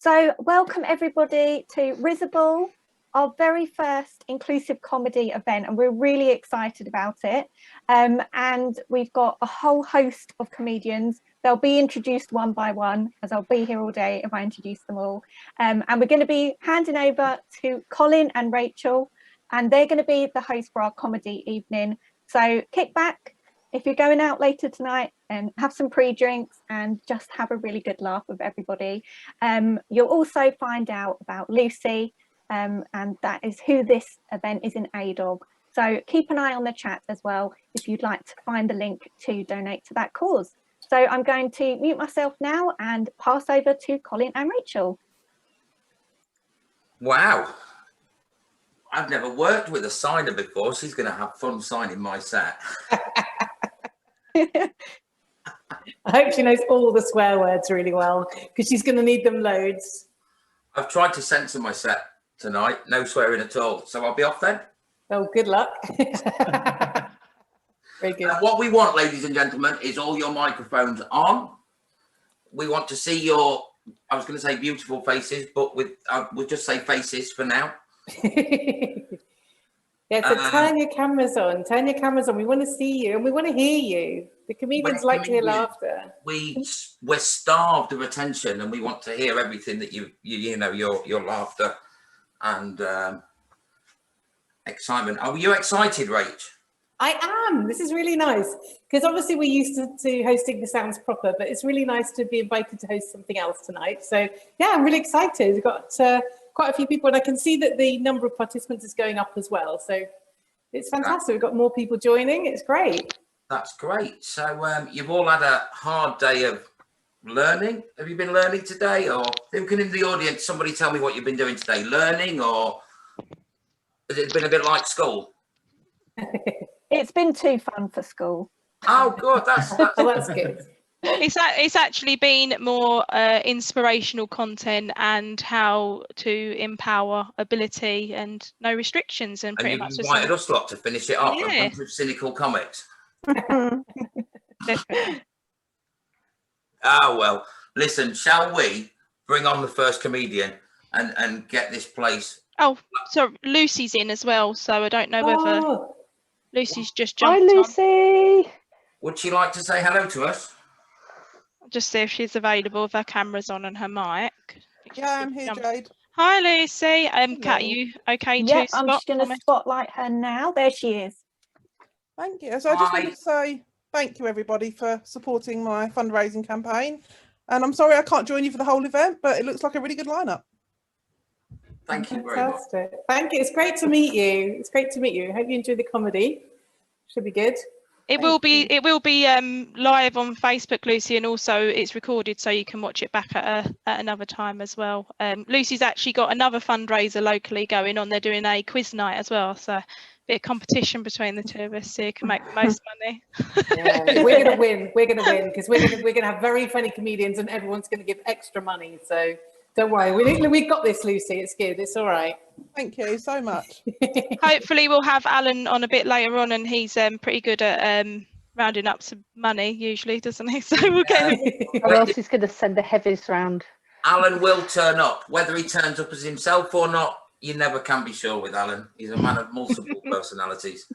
So welcome everybody to RIS-Able, our very first inclusive comedy event, and we're really excited about it. And we've got a whole host of comedians. They'll be introduced one by one, as I'll be here all day if I introduce them all. And we're going to be handing over to Colin and Rachel, and they're going to be the host for our comedy evening. So kick back if you're going out later tonight and have some pre-drinks and just have a really good laugh with everybody. You'll also find out about Lucy, and that is who this event is in aid of. So keep an eye on the chat as well if you'd like to find the link to donate to that cause. So I'm going to mute myself now and pass over to Colin and Rachel. Wow. I've never worked with a signer before. She's going to have fun signing my set. I hope she knows all the swear words really well, because she's going to need them loads. I've tried to censor my set tonight. No swearing at all. So I'll be off then. Oh, good luck. Very good. What we want, ladies and gentlemen, is all your microphones on. We want to see your, I was going to say beautiful faces, but we'll just say faces for now. Yeah, so turn your cameras on. Turn your cameras on. We want to see you and we want to hear you. The comedians like to hear laughter. We're starved of attention, and we want to hear everything that you know, your laughter and excitement. Are you excited, Rach? I am. This is really nice, because obviously we're used to hosting the Sounds Proper, but it's really nice to be invited to host something else tonight. So yeah, I'm really excited. We've got quite a few people, and I can see that the number of participants is going up as well. So it's fantastic. We've got more people joining. It's great. That's great. So you've all had a hard day of learning. Have you been learning today? Or who can in the audience, somebody tell me what you've been doing today? Learning, or has it been a bit like school? It's been too fun for school. Oh, good. That's good. It's actually been more inspirational content and how to empower ability and no restrictions, and pretty much invited us lot to finish it off. Yeah. A bunch of cynical comics. Definitely. Oh well, listen, shall we bring on the first comedian and get this place? Oh, so Lucy's in as well, so I don't know whether Lucy's just jumped Hi, Lucy. Would she like to say hello to us? Just see if she's available, if her camera's on and her mic. Yeah, I'm here, Jade. Hi, Lucy. Kat, are you okay Yeah, to I'm just going to spotlight her now. There she is. Thank you. So I just wanted to say thank you, everybody, for supporting my fundraising campaign. And I'm sorry I can't join you for the whole event, but it looks like a really good lineup. Thank you very much. Thank you. It's great to meet you. It's great to meet you. Hope you enjoy the comedy. Should be good. It will be live on Facebook, Lucy, and also it's recorded so you can watch it back at another time as well. Lucy's actually got another fundraiser locally going on. They're doing a quiz night as well, so a bit of competition between the two of us so you can make the most money. Yeah, we're gonna win. We're gonna win because we're gonna have very funny comedians and everyone's gonna give extra money. So don't worry, we've got this, Lucy. It's good. It's all right. Thank you so much. Hopefully we'll have Alan on a bit later on, and he's pretty good at rounding up some money usually, doesn't he? So we'll get him. Or else he's going to send the heavies round. Alan will turn up. Whether he turns up as himself or not, you never can be sure with Alan. He's a man of multiple personalities.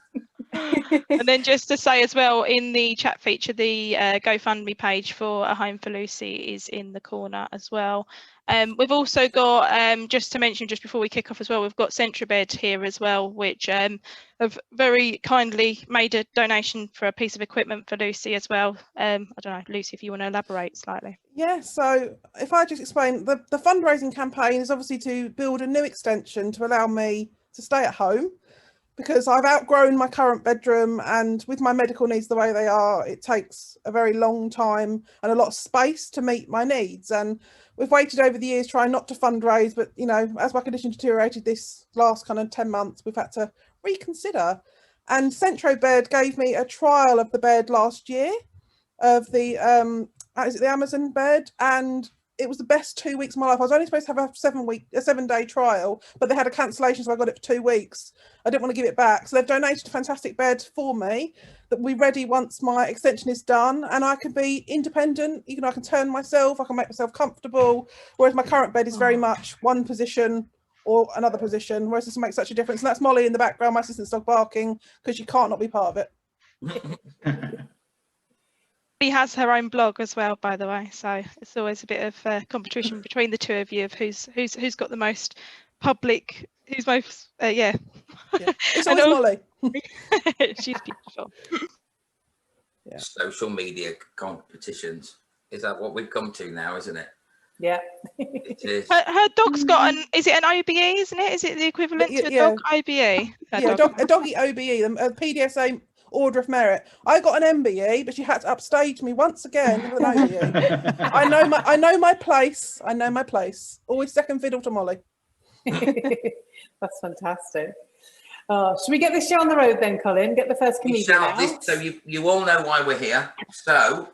And then just to say as well, in the chat feature, the GoFundMe page for A Home for Lucy is in the corner as well. We've also got, just to mention just before we kick off as well, we've got Centribed here as well, which have very kindly made a donation for a piece of equipment for Lucy as well. I don't know, Lucy, if you want to elaborate slightly. Yeah, so if I just explain, the fundraising campaign is obviously to build a new extension to allow me to stay at home, because I've outgrown my current bedroom, and with my medical needs the way they are, it takes a very long time and a lot of space to meet my needs. And we've waited over the years trying not to fundraise, but you know, as my condition deteriorated this last kind of 10 months, we've had to reconsider. And Centribed gave me a trial of the bed last year of the is it the Amazon bed, and it was the best 2 weeks of my life. I was only supposed to have a 7-day trial, but they had a cancellation, so I got it for 2 weeks. I didn't want to give it back, so they've donated a fantastic bed for me that will be ready once my extension is done, and I can be independent. I can turn myself, I can make myself comfortable, whereas my current bed is very much one position or another position, whereas this will make such a difference. And that's Molly in the background, my assistant's dog, barking because she can't not be part of it. She has her own blog as well, by the way, so it's always a bit of competition between the two of you of who's got the most public, who's most yeah. It's always Molly. She's beautiful. Yeah. Social media competitions, is that what we've come to now, isn't it? Yeah. It is. Her dog's got is it an OBE, isn't it? Is it the equivalent to a dog OBE? A doggy OBE, a PDSA Order of Merit. I got an MBE, but she had to upstage me once again with an OBE. I know my place. I know my place. Always second fiddle to Molly. That's fantastic. Should we get this show on the road then, Colin? Get the first comedian out? So you all know why we're here. So,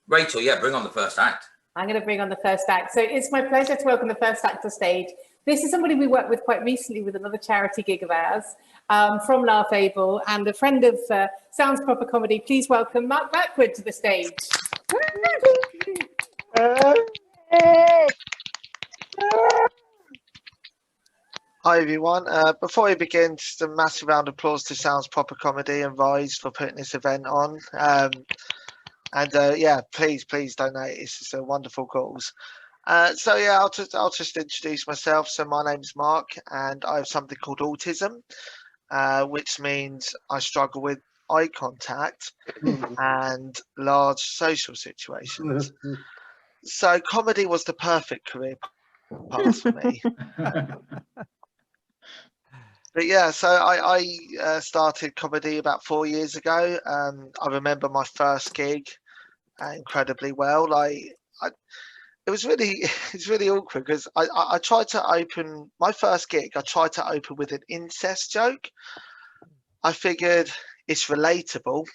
Rachel, yeah, bring on the first act. I'm going to bring on the first act. So it's my pleasure to welcome the first act to stage. This is somebody we worked with quite recently with another charity gig of ours from RIS-Able and a friend of Sounds Proper Comedy. Please welcome Mark Blackwood to the stage. Hi everyone. Before we begin, just a massive round of applause to Sounds Proper Comedy and RIS for putting this event on. Yeah, please donate. It's just a wonderful cause. So yeah, I'll just introduce myself. So my name's Mark, and I have something called autism, which means I struggle with eye contact and large social situations. So comedy was the perfect career path for me. But yeah, so I started comedy about 4 years ago. I remember my first gig incredibly well. It's really awkward because I tried to open my first gig. I tried to open with an incest joke. I figured it's relatable.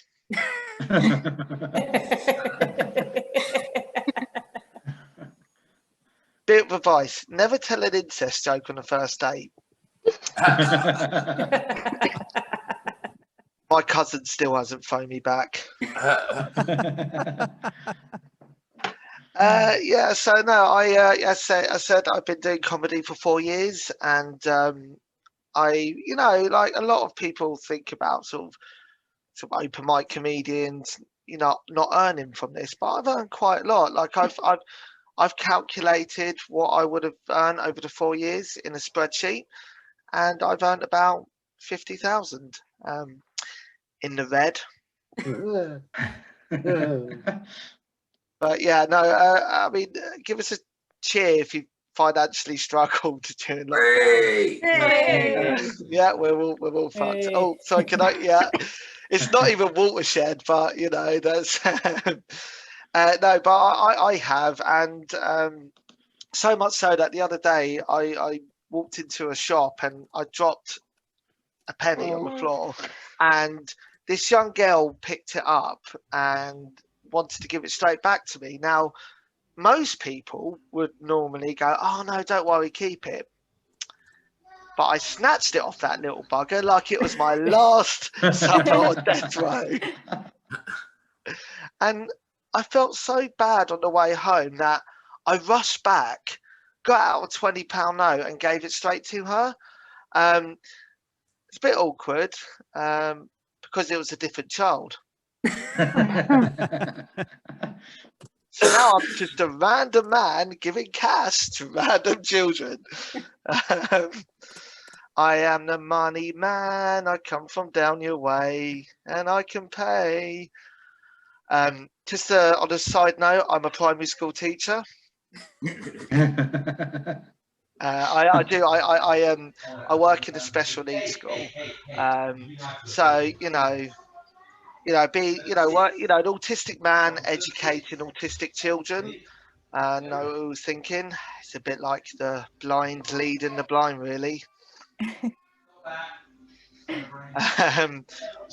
Bit of advice: never tell an incest joke on a first date. My cousin still hasn't phoned me back. Yeah, so no, I said I've been doing comedy for 4 years, and like a lot of people think about sort of open mic comedians, not earning from this, but I've earned quite a lot. Like I've calculated what I would have earned over the 4 years in a spreadsheet, and I've earned about 50,000 in the red. But yeah, no, I mean, give us a cheer if you financially struggled during lockdown. Yeah, we're all fucked. Hey. Oh, sorry, can I? Yeah, it's not even watershed, but that's no, but I have, and so much so that the other day I walked into a shop and I dropped a penny on the floor, and this young girl picked it up and wanted to give it straight back to me. Now, most people would normally go, "Oh no, don't worry, keep it." But I snatched it off that little bugger like it was my last supper on death row. And I felt so bad on the way home that I rushed back, got out a £20 note and gave it straight to her. It's a bit awkward because it was a different child. So now I'm just a random man giving cash to random children. I am the money man. I come from down your way, and I can pay. Just on a side note, I'm a primary school teacher. I work in a special needs school. So be an autistic man educating autistic children. Know what I was thinking? It's a bit like the blind leading the blind, really.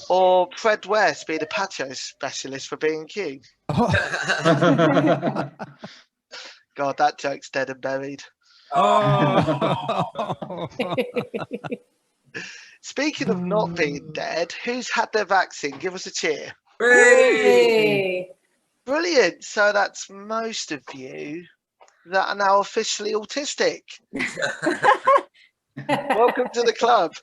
Or Fred West being a patio specialist for B&Q. God, that joke's dead and buried. Oh. Speaking of not being dead, who's had their vaccine? Give us a cheer. Hey. Brilliant. So that's most of you that are now officially autistic. Welcome to the club.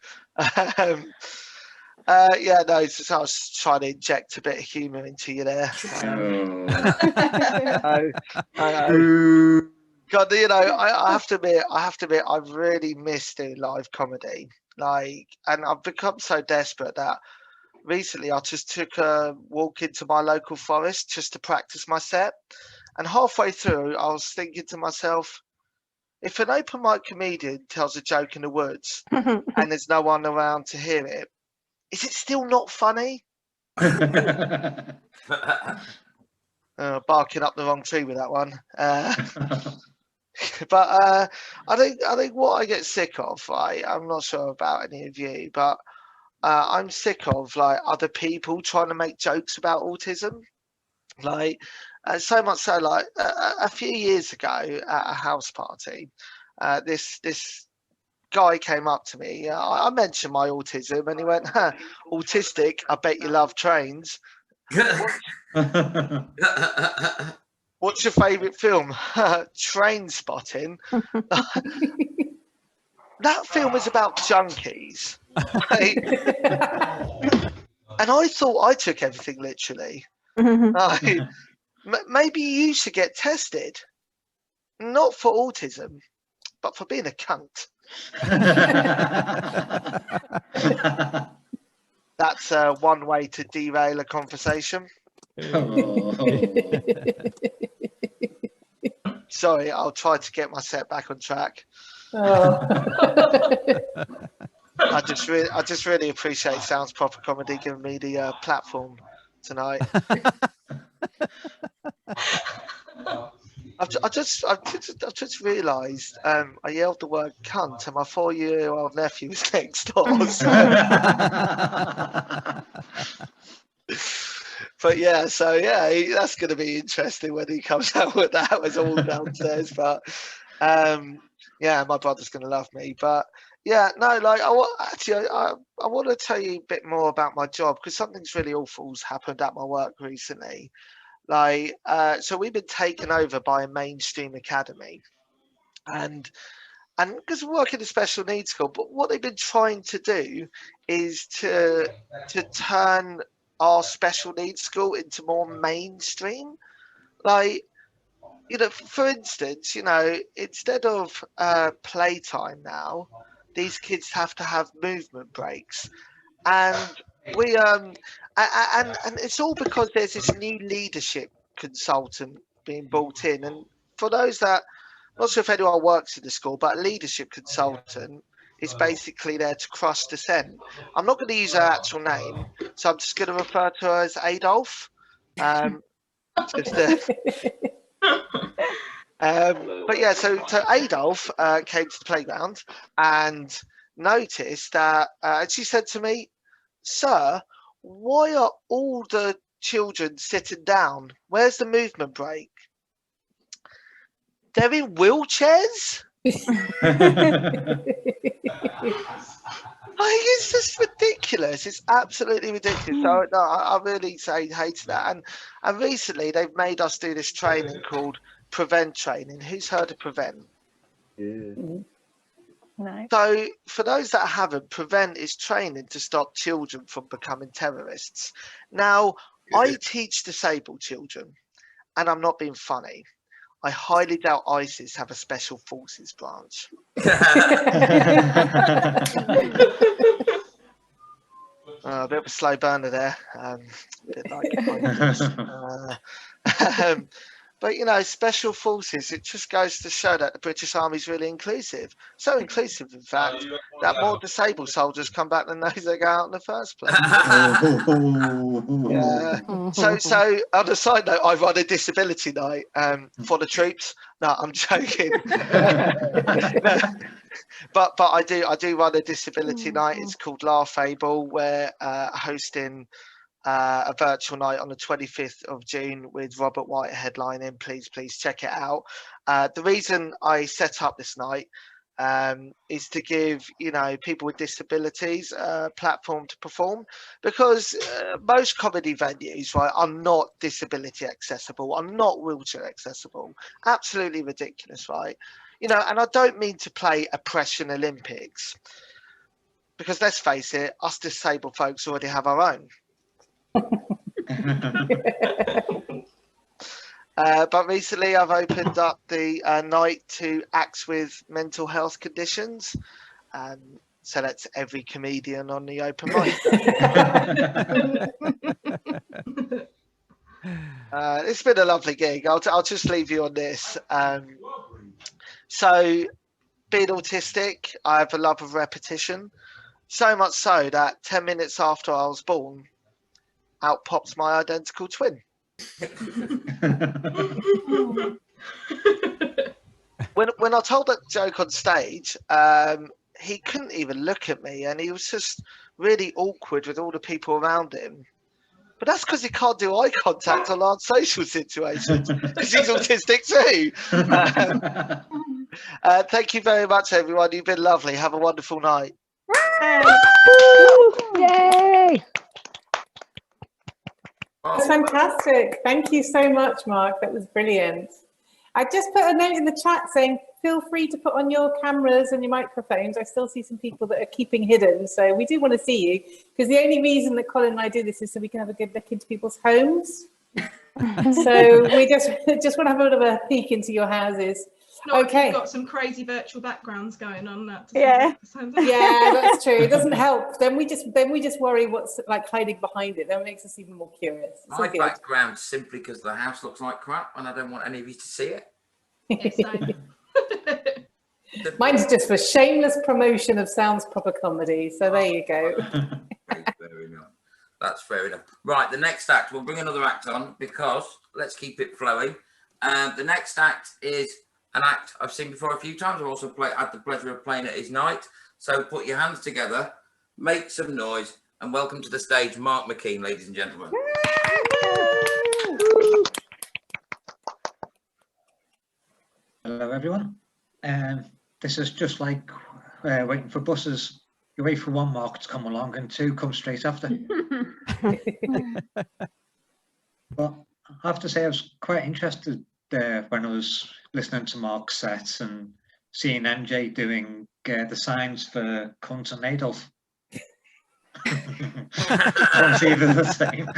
Yeah, no, so I was trying to inject a bit of humour into you there. God, you know, I have to admit, I've really missed doing live comedy. Like, and I've become so desperate that recently I just took a walk into my local forest just to practice my set. And halfway through, I was thinking to myself, if an open mic comedian tells a joke in the woods and there's no one around to hear it, is it still not funny? Barking up the wrong tree with that one. But I think what I get sick of, right? I'm not sure about any of you, but I'm sick of like other people trying to make jokes about autism. Like so much so, like a few years ago at a house party, this guy came up to me. I mentioned my autism, and he went, huh, "Autistic? I bet you love trains." What's your favourite film? Train Spotting. That film is about junkies. Right? And I thought I took everything literally. Like, maybe you should get tested. Not for autism, but for being a cunt. That's one way to derail a conversation. Sorry, I'll try to get my set back on track. I just really appreciate Sounds Proper Comedy giving me the platform tonight. I've just realised I yelled the word cunt and my 4-year-old nephew was next door. So. But yeah, so yeah, that's going to be interesting when he comes out with that. Was all downstairs, but yeah, my brother's going to love me. But yeah, no, like I want to tell you a bit more about my job because something's really awful's happened at my work recently. Like, so we've been taken over by a mainstream academy, and because we work in a special needs school, but what they've been trying to do is to turn our special needs school into more mainstream. Like, you know, for instance, you know, instead of playtime now, these kids have to have movement breaks, and we and it's all because there's this new leadership consultant being brought in, and for those that, I'm not sure if anyone works in the school, but a leadership consultant is basically there to crush dissent. I'm not going to use her actual name, so I'm just going to refer to her as Adolf. But yeah, so Adolf came to the playground and noticed that, and she said to me, "Sir, why are all the children sitting down? Where's the movement break? They're in wheelchairs?" Like, it's just ridiculous. It's absolutely ridiculous. So no, I really hated that. And recently they've made us do this training called Prevent training. Who's heard of Prevent? Yeah. No. So for those that haven't, Prevent is training to stop children from becoming terrorists. Now, I teach disabled children, and I'm not being funny. I highly doubt ISIS have a special forces branch. A bit of a slow burner there. A bit like ISIS. But, you know, special forces, it just goes to show that the British Army is really inclusive. So inclusive, in fact, that more disabled soldiers come back than those that go out in the first place. Yeah. So on a side note, I run a disability night for the troops. No, I'm joking. No. But I do run a disability night. It's called RIS-Able. We're hosting a virtual night on the 25th of June with Robert White headlining. Please check it out. The reason I set up this night is to give, you know, people with disabilities a platform to perform, because most comedy venues, right, are not disability accessible, are not wheelchair accessible. Absolutely ridiculous, right? You know, and I don't mean to play Oppression Olympics, because let's face it, us disabled folks already have our own. But recently I've opened up the night to acts with mental health conditions. So that's every comedian on the open mic. It's been a lovely gig. I'll just leave you on this. So being autistic, I have a love of repetition. So much so that 10 minutes after I was born, out pops my identical twin. When I told that joke on stage, he couldn't even look at me, and he was just really awkward with all the people around him. But that's because he can't do eye contact on large social situations, because he's autistic too. Thank you very much, everyone. You've been lovely. Have a wonderful night. Yay! That's fantastic. Thank you so much, Mark. That was brilliant. I just put a note in the chat saying, feel free to put on your cameras and your microphones. I still see some people that are keeping hidden. So we do want to see you, because the only reason that Colin and I do this is so we can have a good look into people's homes. So we just want to have a bit of a peek into your houses. Not Okay. You've got some crazy virtual backgrounds going on. Yeah, that's true. It doesn't help. Then we just worry what's like hiding behind it. That makes us even more curious. It's My all good. background simply because the house looks like crap and I don't want any of you to see it. Yes, Mine's just for shameless promotion of Sounds Proper Comedy. So there you go. Fair enough. That's fair enough. Right, the next act, we'll bring another act on because let's keep it flowing. The next act is an act I've seen before a few times. I've also had the pleasure of playing at his night. So put your hands together, make some noise, and welcome to the stage, Mark McKean, ladies and gentlemen. Hello, everyone. This is just like waiting for buses. You wait for one Mark to come along and two come straight after. But I have to say I was quite interested when I was listening to Mark's sets and seeing MJ doing the signs for Cunt and Adolf. Sounds either the same.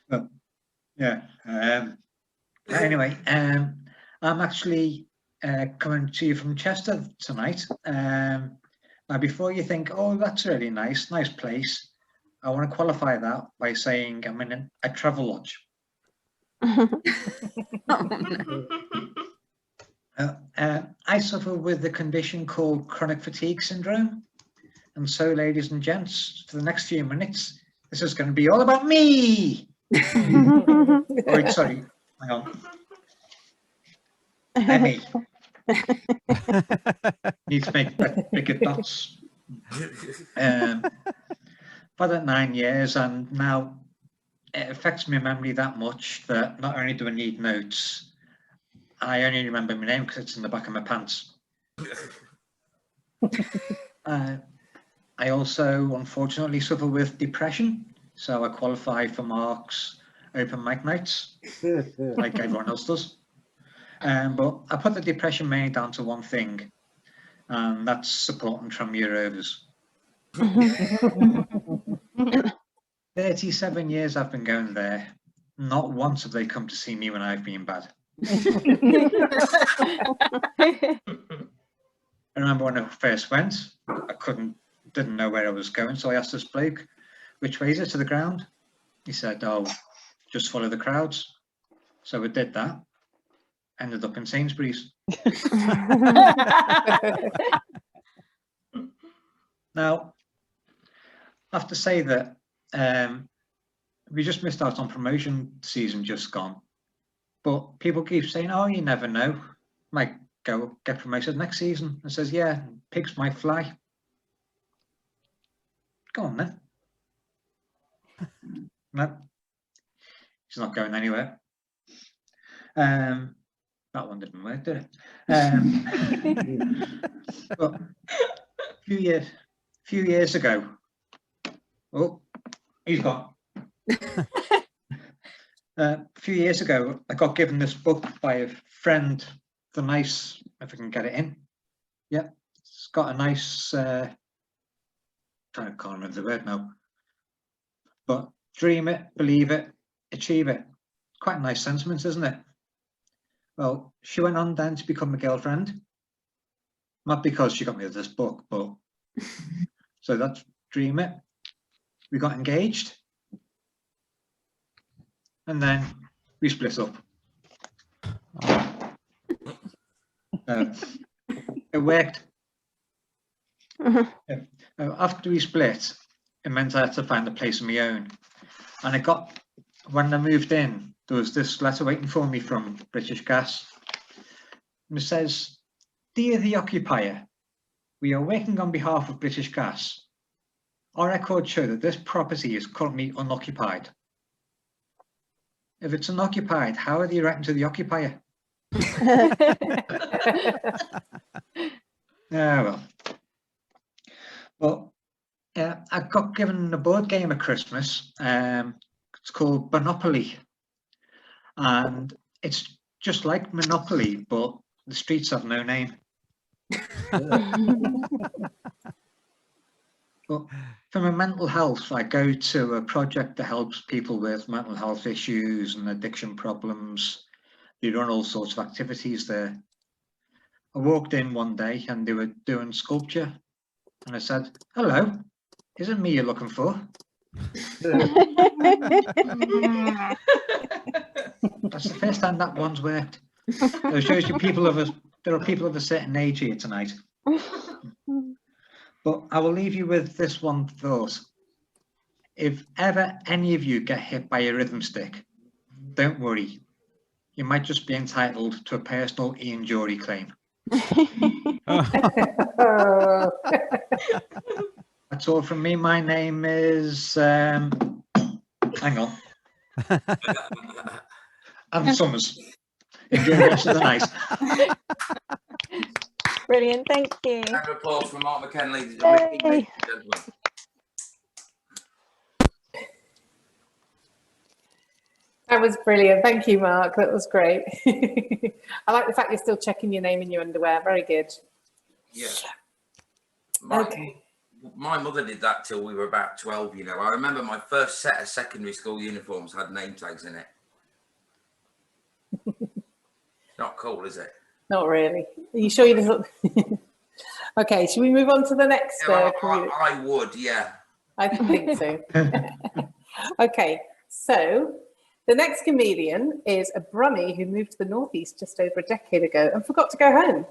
No. Yeah. Anyway, I'm actually coming to you from Chester tonight. Now, before you think, oh, that's really nice place, I want to qualify that by saying I'm in a travel lodge. I suffer with a condition called chronic fatigue syndrome. And so, ladies and gents, for the next few minutes, this is going to be all about me. Oh, sorry, hang on. Emmy. Need to make bigger dots. For that 9 years, and now it affects my memory that much that not only do I need notes, I only remember my name because it's in the back of my pants. I also, unfortunately, suffer with depression, so I qualify for Mark's open mic nights, like everyone else does. But I put the depression mainly down to one thing, and that's supporting Tramuros. 37 years I've been going there. Not once have they come to see me when I've been bad. I remember when I first went, I didn't know where I was going, so I asked this bloke, which way is it to the ground? He said, oh, just follow the crowds. So I did that. Ended up in Sainsbury's. Now, I have to say that we just missed out on promotion season just gone. But people keep saying, oh, you never know. Might go get promoted next season. And says, yeah, pigs might fly. Go on then. No. She's not going anywhere. That one didn't work, did it? But a few years ago, oh, he's gone. A few years ago, I got given this book by a friend, the nice, if I can get it in. Yeah, it's got a nice, I can't remember the word now, but dream it, believe it, achieve it. Quite a nice sentiment, isn't it? Well, she went on then to become my girlfriend. Not because she got me this book, but so that's dream it. We got engaged. And then we split up. It worked. After we split, it meant I had to find a place of my own. And when I moved in, there was this letter waiting for me from British Gas. And it says, "Dear the occupier, we are working on behalf of British Gas. Our records show that this property is currently unoccupied. If it's unoccupied, how are they writing to the occupier?" Yeah, well, I got given a board game at Christmas. It's called Monopoly, and it's just like Monopoly, but the streets have no name. But for my mental health, I go to a project that helps people with mental health issues and addiction problems. They run all sorts of activities there. I walked in one day and they were doing sculpture, and I said, "Hello, is it me you're looking for?" That's the first time that one's worked. So it shows you there are people of a certain age here tonight. But I will leave you with this one thought. If ever any of you get hit by a rhythm stick, don't worry. You might just be entitled to a personal injury claim. That's all from me. My name is, hang on. Anne Summers. Enjoy the rest of the night. Brilliant, thank you. Round of applause from Mark McKinley. That was brilliant. Thank you, Mark. That was great. I like the fact you're still checking your name in your underwear. Very good. Yeah. Okay. My mother did that till we were about 12, you know. I remember my first set of secondary school uniforms had name tags in it. Not cool, is it? Not really. Are you sure you didn't? Okay, should we move on to the next? Yeah, I would, yeah. I think so. Okay, so the next comedian is a Brummie who moved to the Northeast just over a decade ago and forgot to go home.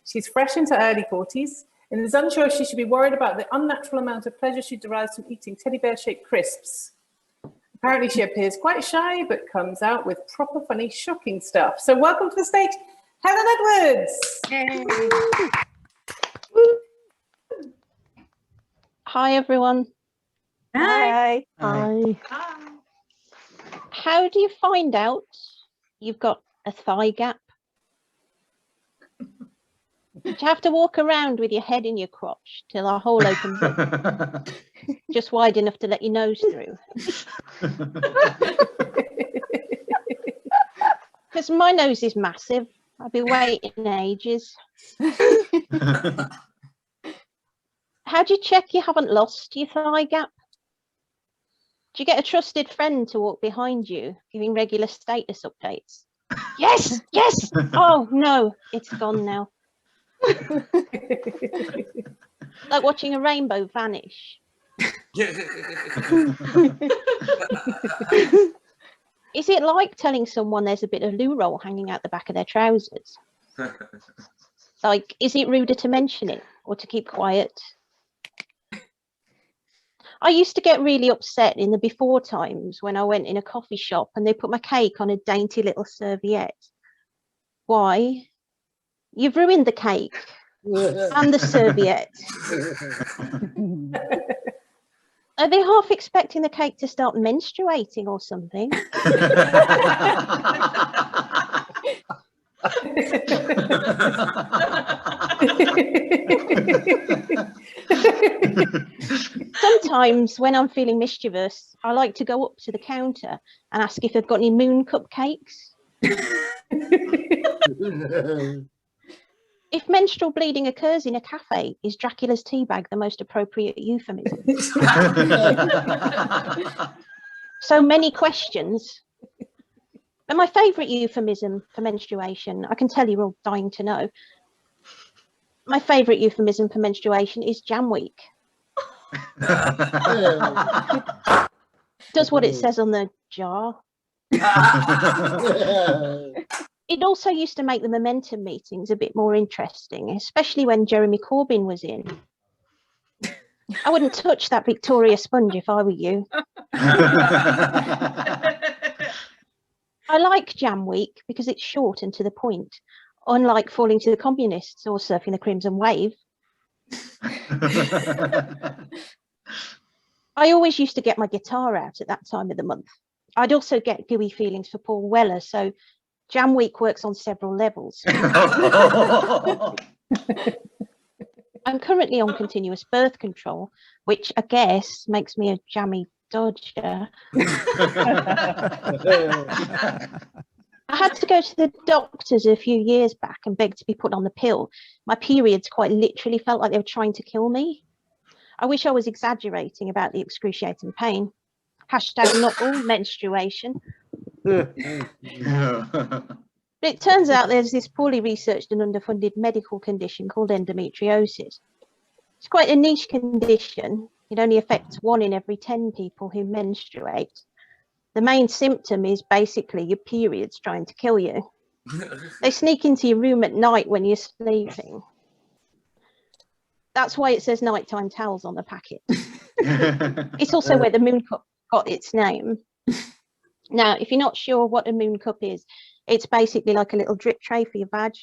She's fresh into early 40s and is unsure if she should be worried about the unnatural amount of pleasure she derives from eating teddy bear-shaped crisps. Apparently she appears quite shy, but comes out with proper funny, shocking stuff. So welcome to the stage, Helen Edwards. Hi, everyone. Hi. Hi. How do you find out you've got a thigh gap? Do you have to walk around with your head in your crotch till our hole opens up? Just wide enough to let your nose through? Because my nose is massive. I've been waiting ages. How do you check you haven't lost your thigh gap? Do you get a trusted friend to walk behind you, giving regular status updates? Yes, yes. Oh, no, it's gone now. Like watching a rainbow vanish. Is it like telling someone there's a bit of loo roll hanging out the back of their trousers? Like, is it ruder to mention it or to keep quiet? I used to get really upset in the before times when I went in a coffee shop and they put my cake on a dainty little serviette. Why? You've ruined the cake and the serviette. Are they half expecting the cake to start menstruating or something? Sometimes when I'm feeling mischievous, I like to go up to the counter and ask if they've got any moon cupcakes. If menstrual bleeding occurs in a cafe, is Dracula's teabag the most appropriate euphemism? So many questions. And my favourite euphemism for menstruation, I can tell you're all dying to know. My favourite euphemism for menstruation is Jam Week. Does what it says on the jar. It also used to make the momentum meetings a bit more interesting, especially when Jeremy Corbyn was in. I wouldn't touch that Victoria sponge if I were you. I like Jam Week because it's short and to the point, unlike falling to the communists or surfing the Crimson Wave. I always used to get my guitar out at that time of the month. I'd also get gooey feelings for Paul Weller, so Jam Week works on several levels. I'm currently on continuous birth control, which I guess makes me a jammy dodger. I had to go to the doctors a few years back and beg to be put on the pill. My periods quite literally felt like they were trying to kill me. I wish I was exaggerating about the excruciating pain. Hashtag not all menstruation. But it turns out there's this poorly researched and underfunded medical condition called endometriosis. It's quite a niche condition. It only affects 1 in every 10 people who menstruate. The main symptom is basically your periods trying to kill you. They sneak into your room at night when you're sleeping. That's why it says nighttime towels on the packet. It's also where the moon cup got its name. Now, if you're not sure what a moon cup is, it's basically like a little drip tray for your vag.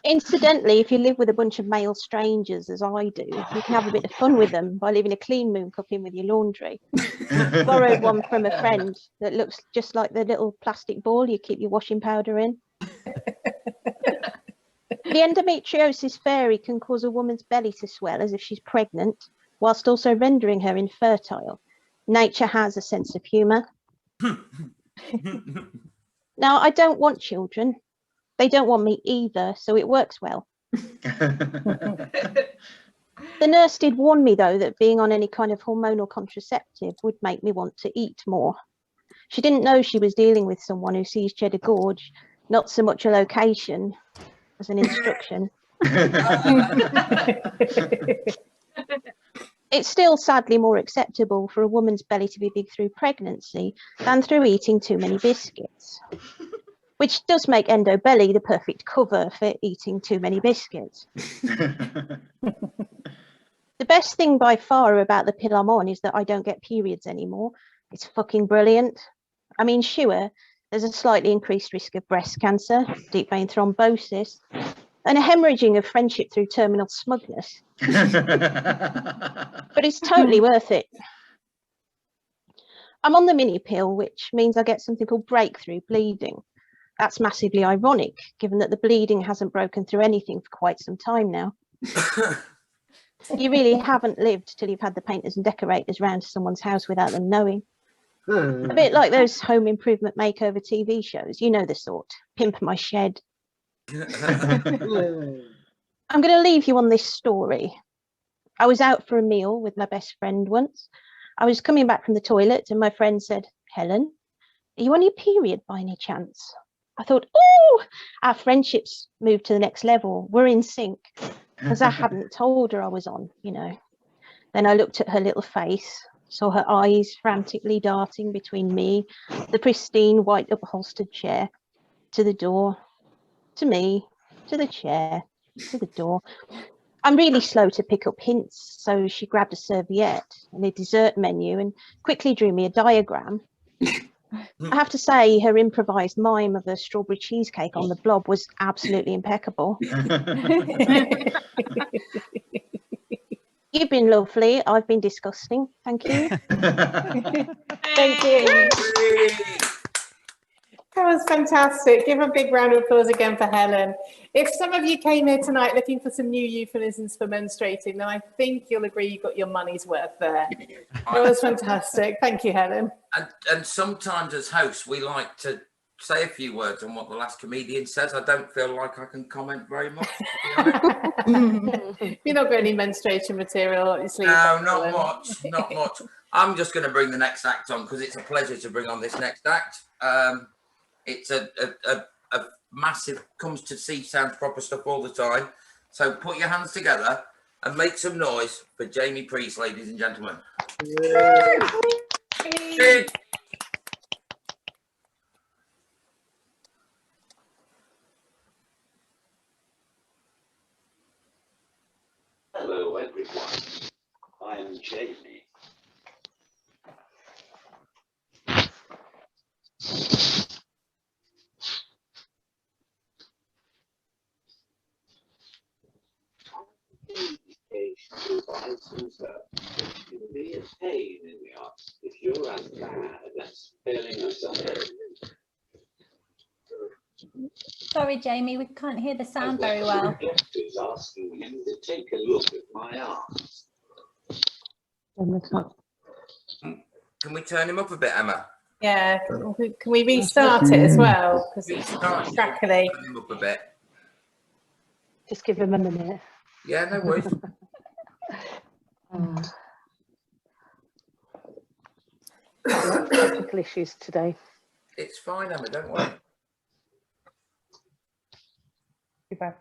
Incidentally, if you live with a bunch of male strangers, as I do, you can have a bit of fun with them by leaving a clean moon cup in with your laundry. Borrowed one from a friend that looks just like the little plastic ball you keep your washing powder in. The endometriosis fairy can cause a woman's belly to swell as if she's pregnant, whilst also rendering her infertile. Nature has a sense of humour. Now, I don't want children. They don't want me either, so it works well. The nurse did warn me, though, that being on any kind of hormonal contraceptive would make me want to eat more. She didn't know she was dealing with someone who sees Cheddar Gorge, not so much a location as an instruction. It's still sadly more acceptable for a woman's belly to be big through pregnancy than through eating too many biscuits, which does make endo belly the perfect cover for eating too many biscuits. The best thing by far about the pill I'm on is that I don't get periods anymore. It's fucking brilliant. I mean, sure, there's a slightly increased risk of breast cancer, deep vein thrombosis, and a hemorrhaging of friendship through terminal smugness. But it's totally worth it. I'm on the mini pill, which means I get something called breakthrough bleeding. That's massively ironic, given that the bleeding hasn't broken through anything for quite some time now. You really haven't lived till you've had the painters and decorators round to someone's house without them knowing. A bit like those home improvement makeover TV shows, you know the sort. Pimp My Shed. I'm going to leave you on this story. I was out for a meal with my best friend once. I was coming back from the toilet and my friend said, "Helen, are you on your period by any chance?" I thought, oh, our friendship's moved to the next level. We're in sync. Because I hadn't told her I was on, you know. Then I looked at her little face, saw her eyes frantically darting between me, the pristine white upholstered chair, to the door, to me, to the chair, to the door. I'm really slow to pick up hints, so she grabbed a serviette and a dessert menu and quickly drew me a diagram. I have to say, her improvised mime of a strawberry cheesecake on the blob was absolutely impeccable. You've been lovely. I've been disgusting. Thank you. Thank you. That was fantastic. Give a big round of applause again for Helen. If some of you came here tonight looking for some new euphemisms for menstruating, then I think you'll agree you got your money's worth there. That was fantastic. Thank you, Helen. And sometimes as hosts, we like to say a few words on what the last comedian says. I don't feel like I can comment very much, to be honest. You're not got any menstruation material, obviously. No, not much, not much. I'm just going to bring the next act on because it's a pleasure to bring on this next act. It's a massive, comes to see Sounds Proper stuff all the time. So put your hands together and make some noise for Jamie Priest, ladies and gentlemen. Hello everyone, I'm Jamie. Devices can be a pain in the ass if you're as bad as failing a subject. Sorry, Jamie, we can't hear the sound very well. The doctor's asking him to take a look at my arms. Can we turn him up a bit, Emma? Yeah, can we restart it as well? Because it's crackly. Turn him up a bit. Just give him a minute. Yeah, no worries. Technical issues today. It's fine, Emma, don't worry. We've had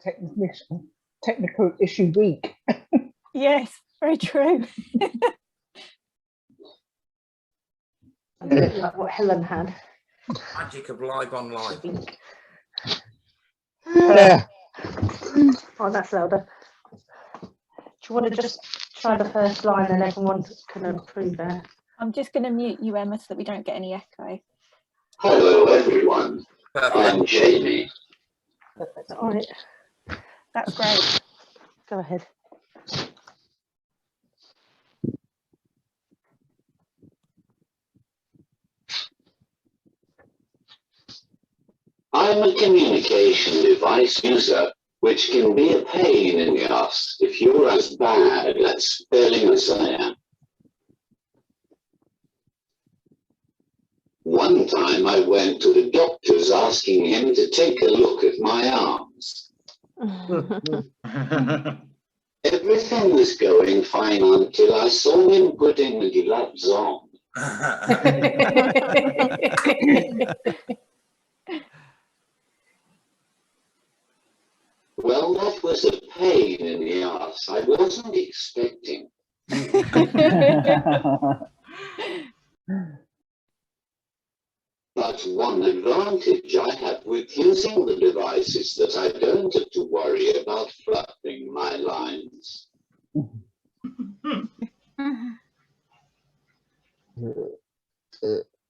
technical issue week. Yes, very true. A bit like what Helen had. Magic of live on live. Oh, that's louder. Do you want to just try the first line and everyone can approve it? I'm just going to mute you, Emma, so that we don't get any echo. Hello everyone, I'm Jamie. All right. That's great. Go ahead. I'm a communication device user, which can be a pain in the ass if you're as bad at spelling as I am. One time I went to the doctor's asking him to take a look at my arms. Everything was going fine until I saw him putting the gloves on. Well, that was a pain in the ass I wasn't expecting. But one advantage I have with using the device is that I don't have to worry about fluffing my lines.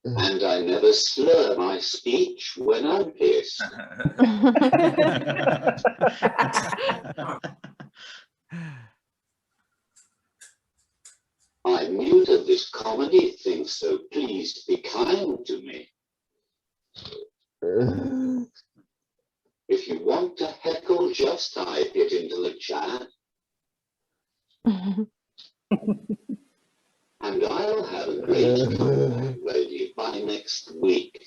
And I never slur my speech when I'm pissed. I'm new to this comedy thing, so please be kind to me. If you want to heckle, just type it into the chat. And I'll have a great comeback ready by next week.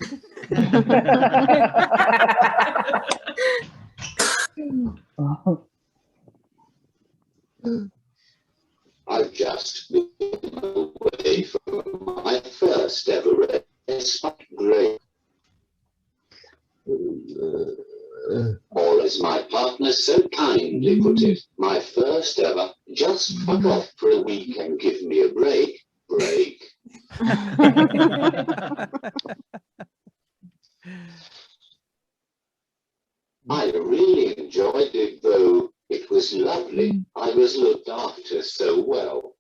I've just been away from my first ever grade. Or as my partner so kindly put it, my first ever, just fuck off for a week and give me a break. I really enjoyed it though. It was lovely. I was looked after so well.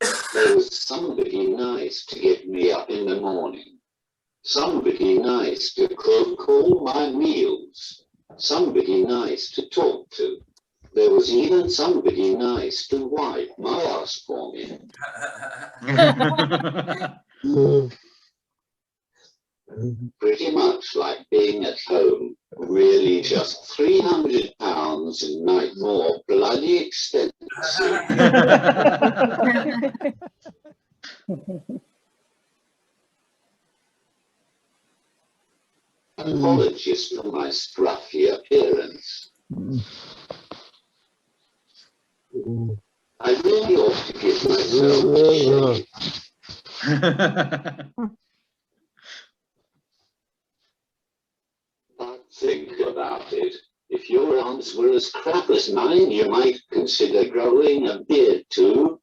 There was somebody nice to get me up in the morning. Somebody nice to cook all my meals. Somebody nice to talk to. There was even somebody nice to wipe my ass for me. Pretty much like being at home, really just £300 a night more bloody expensive. Apologies for my scruffy appearance. I really ought to give myself a shave. But think about it. If your arms were as crap as mine, you might consider growing a beard too.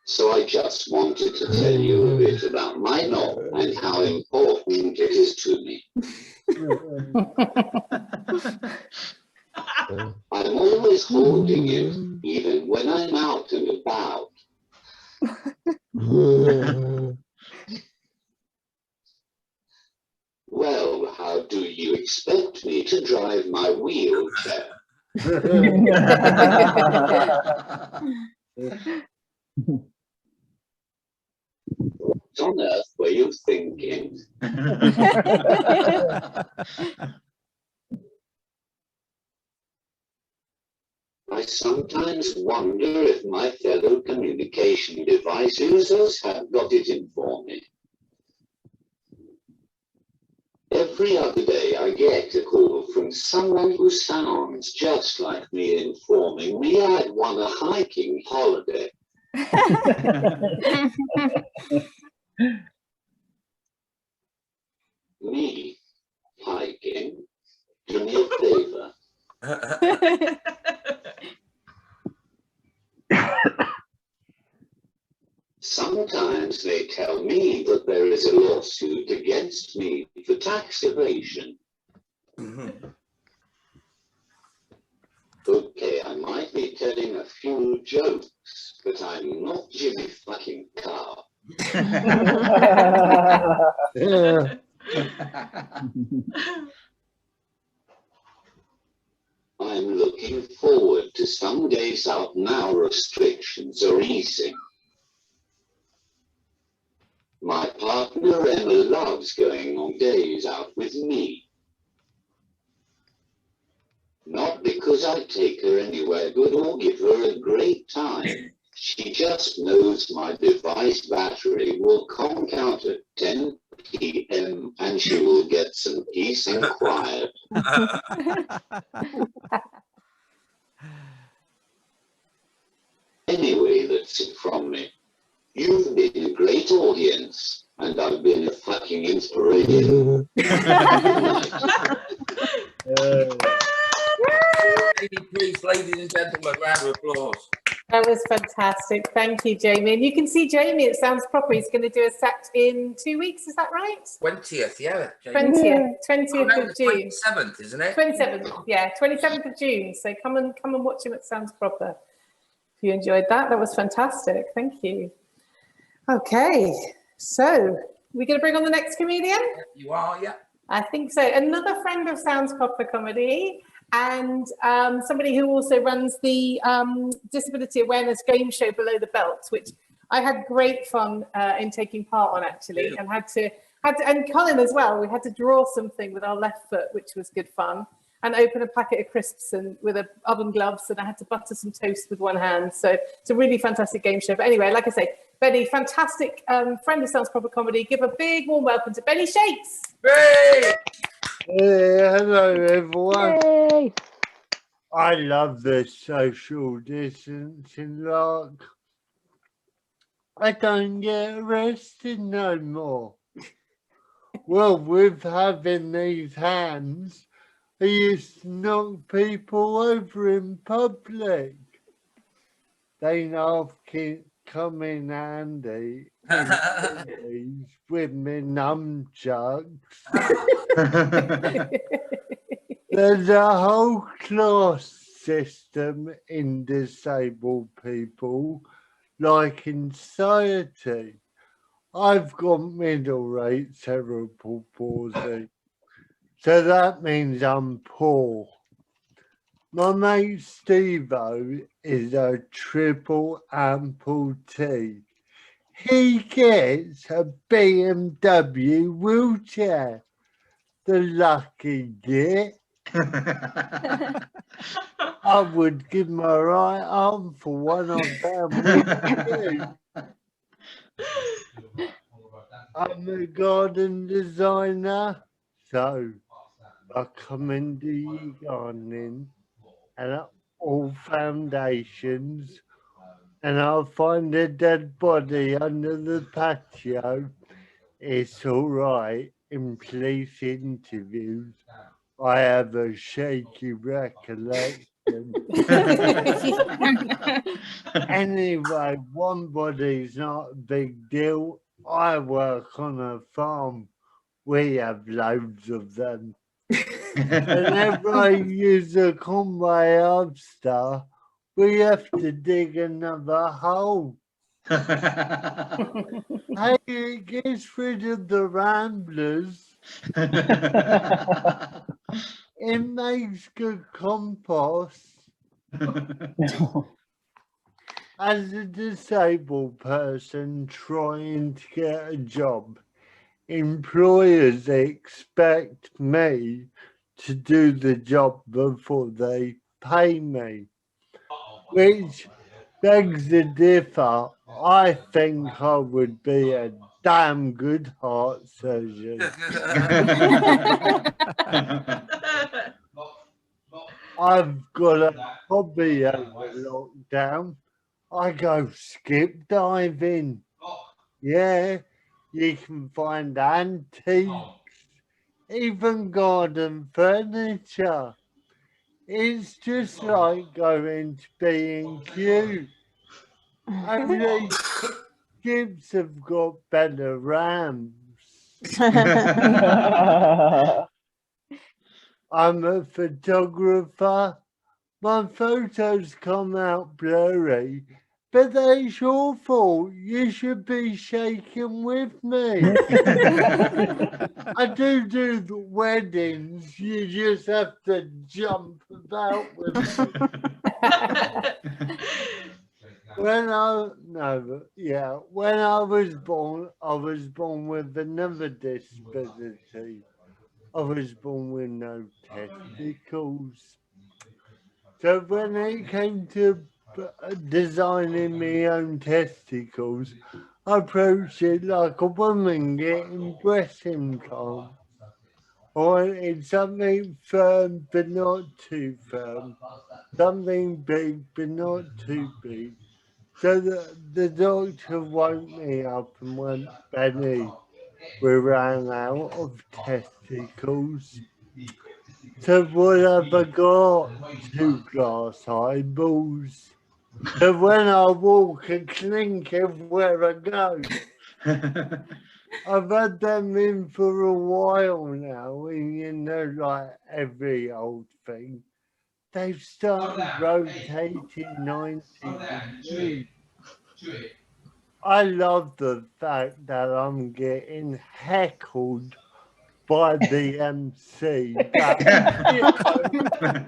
So I just wanted to tell you a bit about my knob and how important it is to me. I'm always holding it, even when I'm out and about. Well, how do you expect me to drive my wheelchair? What on earth were you thinking? I sometimes wonder if my fellow communication device users have got it in for me. Every other day I get a call from someone who sounds just like me informing me I'd won a hiking holiday. Me hiking? Do me a favor. Sometimes they tell me that there is a lawsuit against me for tax evasion. Okay, I might be telling a few jokes, but I'm not Jimmy fucking Carr. I'm looking forward to some days out now restrictions are easing. My partner Emma loves going on days out with me. Not because I take her anywhere good or give her a great time. She just knows my device battery will conk out at 10 p.m. and she will get some peace and quiet. Anyway, that's it from me. You've been a great audience, and I've been a fucking inspiration. Please, ladies and gentlemen, round of applause. That was fantastic. Thank you, Jamie. And you can see Jamie, it sounds proper. He's going to do a set in 2 weeks. Is that right? 20th, yeah. 20th of June. 27th, isn't it? 27th, yeah, 27th of June. So come and watch him at Sounds Proper. If you enjoyed that, that was fantastic. Thank you. Okay, so we're going to bring on the next comedian? You are, yeah. I think so. Another friend of Sounds Proper Comedy, and somebody who also runs the Disability Awareness Game Show Below the Belt, which I had great fun in taking part on, actually, and had to, and Colin as well. We had to draw something with our left foot, which was good fun, and open a packet of crisps and with a oven gloves, and I had to butter some toast with one hand. So it's a really fantastic game show. But anyway, like I say, Benny, fantastic friend of Sounds Proper Comedy. Give a big warm welcome to Benny Shakes. Hey! Hello, everyone. Yay. I love the social distancing lark. I don't get arrested no more. Well, with having these hands, I used to knock people over in public. They now come in handy with me nunchucks. There's a whole class system in disabled people, like in society. I've got middle rate cerebral palsy, so that means I'm poor. My mate Steve-O is a triple amputee. He gets a BMW wheelchair. The lucky git. I would give my right arm for one of them. I'm a garden designer, so I come and do your gardening and all foundations, and I'll find a dead body under the patio. It's all right. In police interviews, I have a shaky recollection. Anyway, one body's not a big deal. I work on a farm. We have loads of them. Whenever I use a conway harvester, we have to dig another hole. Hey, it gets rid of the ramblers. It makes good compost. As a disabled person trying to get a job, employers expect me to do the job before they pay me, which begs the differ. I think I would be a damn good heart surgeon. I've got a hobby over lockdown. I go skip diving. Yeah, you can find antiques, even garden furniture. It's just like going to B&Q. Only skips have got better rams. I'm a photographer. My photos come out blurry, but that's your fault. You should be shaking with me. I do the weddings. You just have to jump about with me. When I was born with another disability. I was born with no testicles. So when it came to designing my own testicles, I approached it like a woman getting breast implants. I wanted something firm but not too firm, something big but not too big. So the doctor woke me up and went, Benny, we ran out of testicles. So what have I got? 2 glass eyeballs. So when I walk, I clink everywhere I go. I've had them in for a while now, and you know, like every old thing, they've started rotating 90 degrees. I love the fact that I'm getting heckled by the MC. But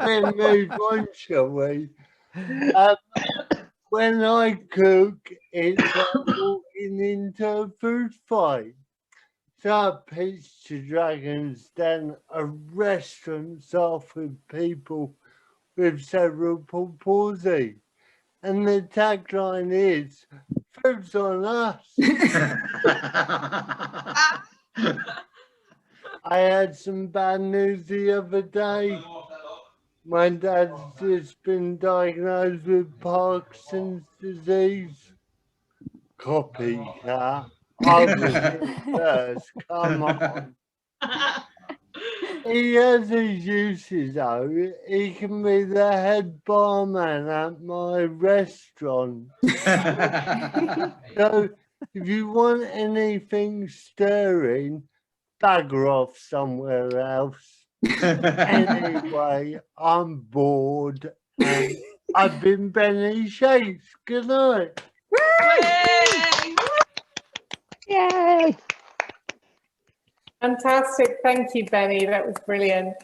we'll move on, shall we? When I cook, it's like walking into a food fight. So I pitched to Dragon's Den a restaurant staffed with people with cerebral palsy. And the tagline is, food's on us. I had some bad news the other day. My dad's just been diagnosed with Parkinson's disease. Copycat. I was in first, come on. He has his uses though. He can be the head barman at my restaurant. So if you want anything stirring, bugger off somewhere else. Anyway, I'm bored and I've been Benny Shakes. Good night. Yay! Fantastic. Thank you, Benny. That was brilliant.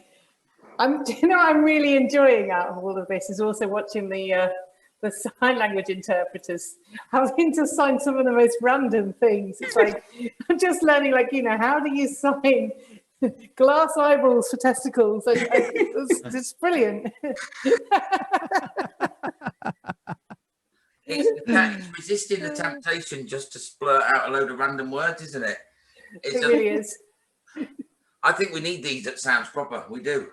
I'm really enjoying out of all of this is also watching the sign language interpreters having to sign some of the most random things. It's like, I'm just learning, like, how do you sign glass eyeballs for testicles? It's brilliant. It's resisting the temptation just to splurt out a load of random words, isn't it? It really is. I think we need these at Sounds Proper. We do.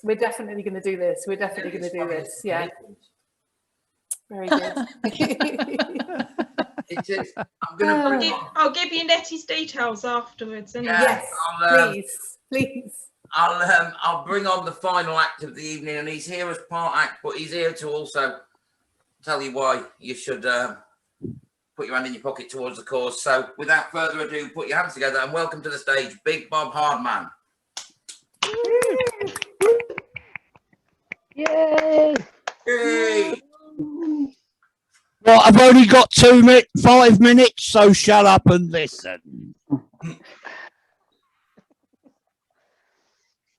We're definitely going to do this. We're definitely going to do this. Yeah. Very good. It is. I'm going to I'll give you Nettie's details afterwards. Anyway. Yes, please. I'll bring on the final act of the evening, and he's here as part act, but he's here to also tell you why you should put your hand in your pocket towards the cause. So without further ado, put your hands together and welcome to the stage, Big Bob Hardman. Yay! Yay! Well, I've only got 5 minutes, so shut up and listen.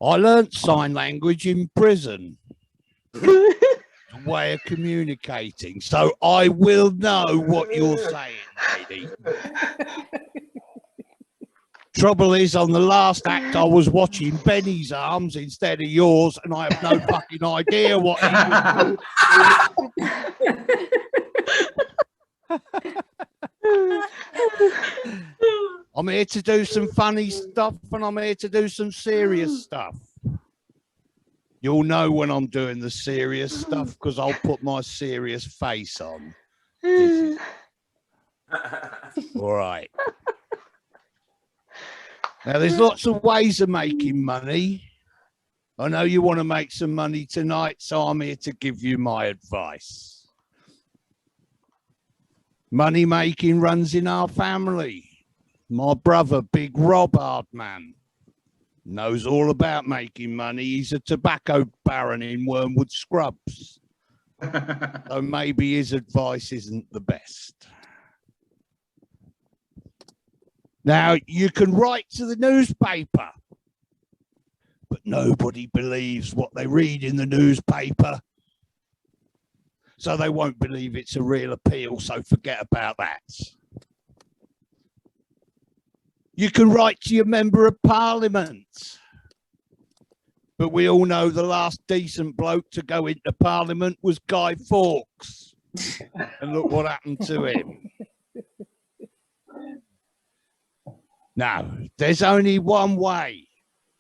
I learnt sign language in prison. A way of communicating, so I will know what you're saying, lady. Trouble is, on the last act, I was watching Benny's arms instead of yours, and I have no fucking idea what he was I'm here to do some funny stuff, and I'm here to do some serious stuff. You'll know when I'm doing the serious stuff because I'll put my serious face on. All right. Now, there's lots of ways of making money. I know you want to make some money tonight, so I'm here to give you my advice. Money making runs in our family. My brother, Big Rob Hardman, knows all about making money. He's a tobacco baron in Wormwood Scrubs. So maybe his advice isn't the best. Now, you can write to the newspaper, but nobody believes what they read in the newspaper. So they won't believe it's a real appeal, so forget about that. You can write to your member of parliament, but we all know the last decent bloke to go into parliament was Guy Fawkes. And look what happened to him. Now, there's only one way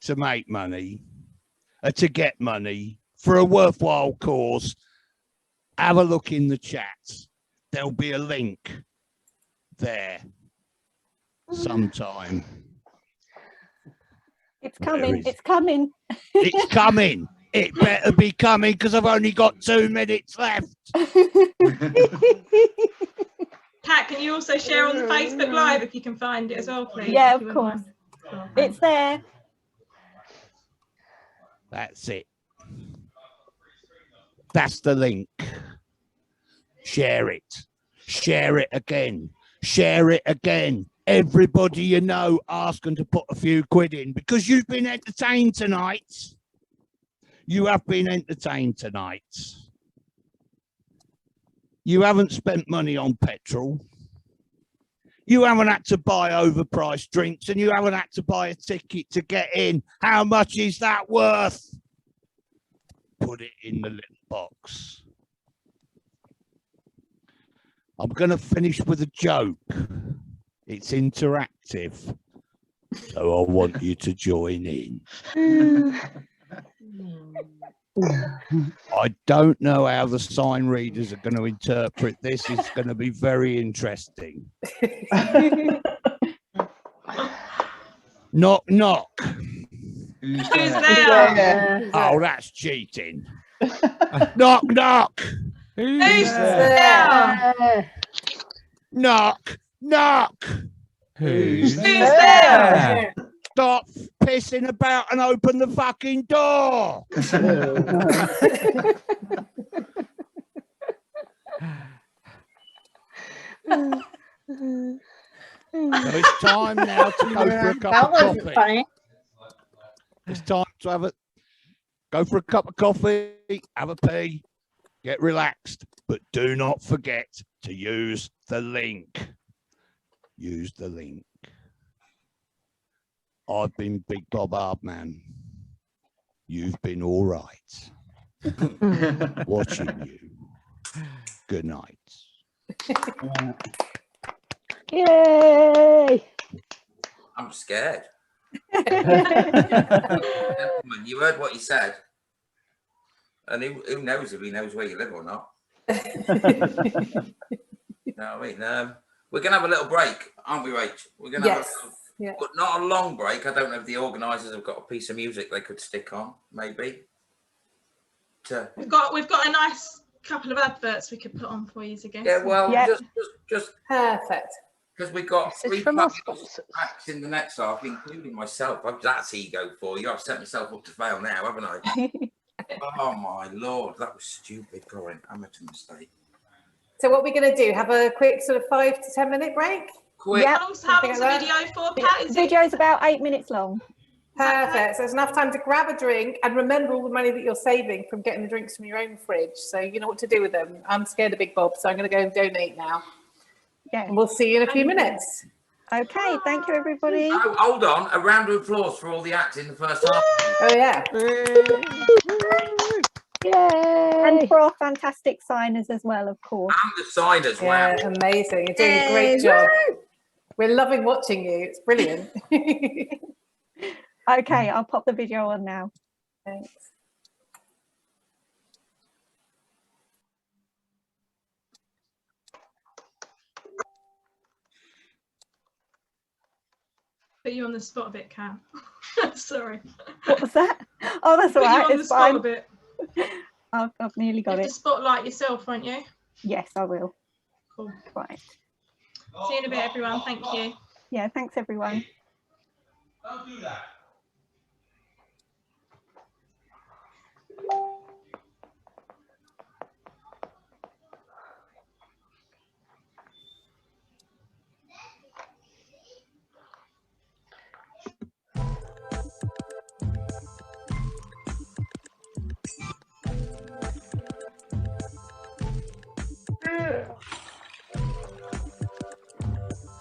to make money, to get money for a worthwhile cause. Have a look in the chat. There'll be a link there sometime. It's coming. It's coming. It's coming. It better be coming because I've only got 2 minutes left. Kat, can you also share on the Facebook Live if you can find it as well, please? Yeah, of course. It's there. That's it. That's the link. Share it. Share it again. Share it again. Everybody you know, ask them to put a few quid in because you've been entertained tonight. You have been entertained tonight. You haven't spent money on petrol. You haven't had to buy overpriced drinks and you haven't had to buy a ticket to get in. How much is that worth? Put it in the little box. I'm going to finish with a joke. It's interactive, so I want you to join in. I don't know how the sign readers are going to interpret this. It's going to be very interesting. Knock, knock. Who's there? Oh, that's cheating. Knock, knock. Who's there? Knock, knock. Who's there? Stop pissing about and open the fucking door. So it's time now to go for a cup That of wasn't coffee. funny. It's time to go for a cup of coffee, have a pee, get relaxed, but do not forget to use the link. Use the link. I've been Big Bob Hardman. You've been all right. Watching you. Good night. Yay! I'm scared. Gentlemen, you heard what he said. And who knows if he knows where you live or not. No, I mean, we're going to have a little break, aren't we, Rach? We're going to have a little, but not a long break. I don't know if the organisers have got a piece of music they could stick on, maybe. We've got a nice couple of adverts we could put on for you again. Yeah, well, just perfect. Because we've got Message 3 from our acts in the next half, including myself. That's ego for you. I've set myself up to fail now, haven't I? Oh my Lord, that was stupid. Going amateur mistake. So what we're going to do? Have a quick sort of 5 to 10 minute break. Quick. How long's the video for, Pat? The video's about 8 minutes long. Perfect. So there's enough time to grab a drink and remember all the money that you're saving from getting the drinks from your own fridge. So you know what to do with them. I'm scared of Big Bob, so I'm going to go and donate now. Yeah. And we'll see you in a few minutes. Okay, thank you, everybody. Oh, hold on. A round of applause for all the acts in the first half. Oh, yeah. Yay! And for our fantastic signers as well, of course. And the signers, wow. Yeah, amazing. You're doing a great job. We're loving watching you. It's brilliant. Okay, I'll pop the video on now. Thanks. Put you on the spot a bit, Cam. Sorry. What was that? Oh, that's all Put you right. on the It's spot a fine. bit. I've nearly You got have it. to spotlight yourself, won't you? Yes, I will. Cool. Right. See you in a bit, everyone. Thank you. Yeah, thanks, everyone. Don't do that.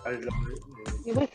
I love it. You with?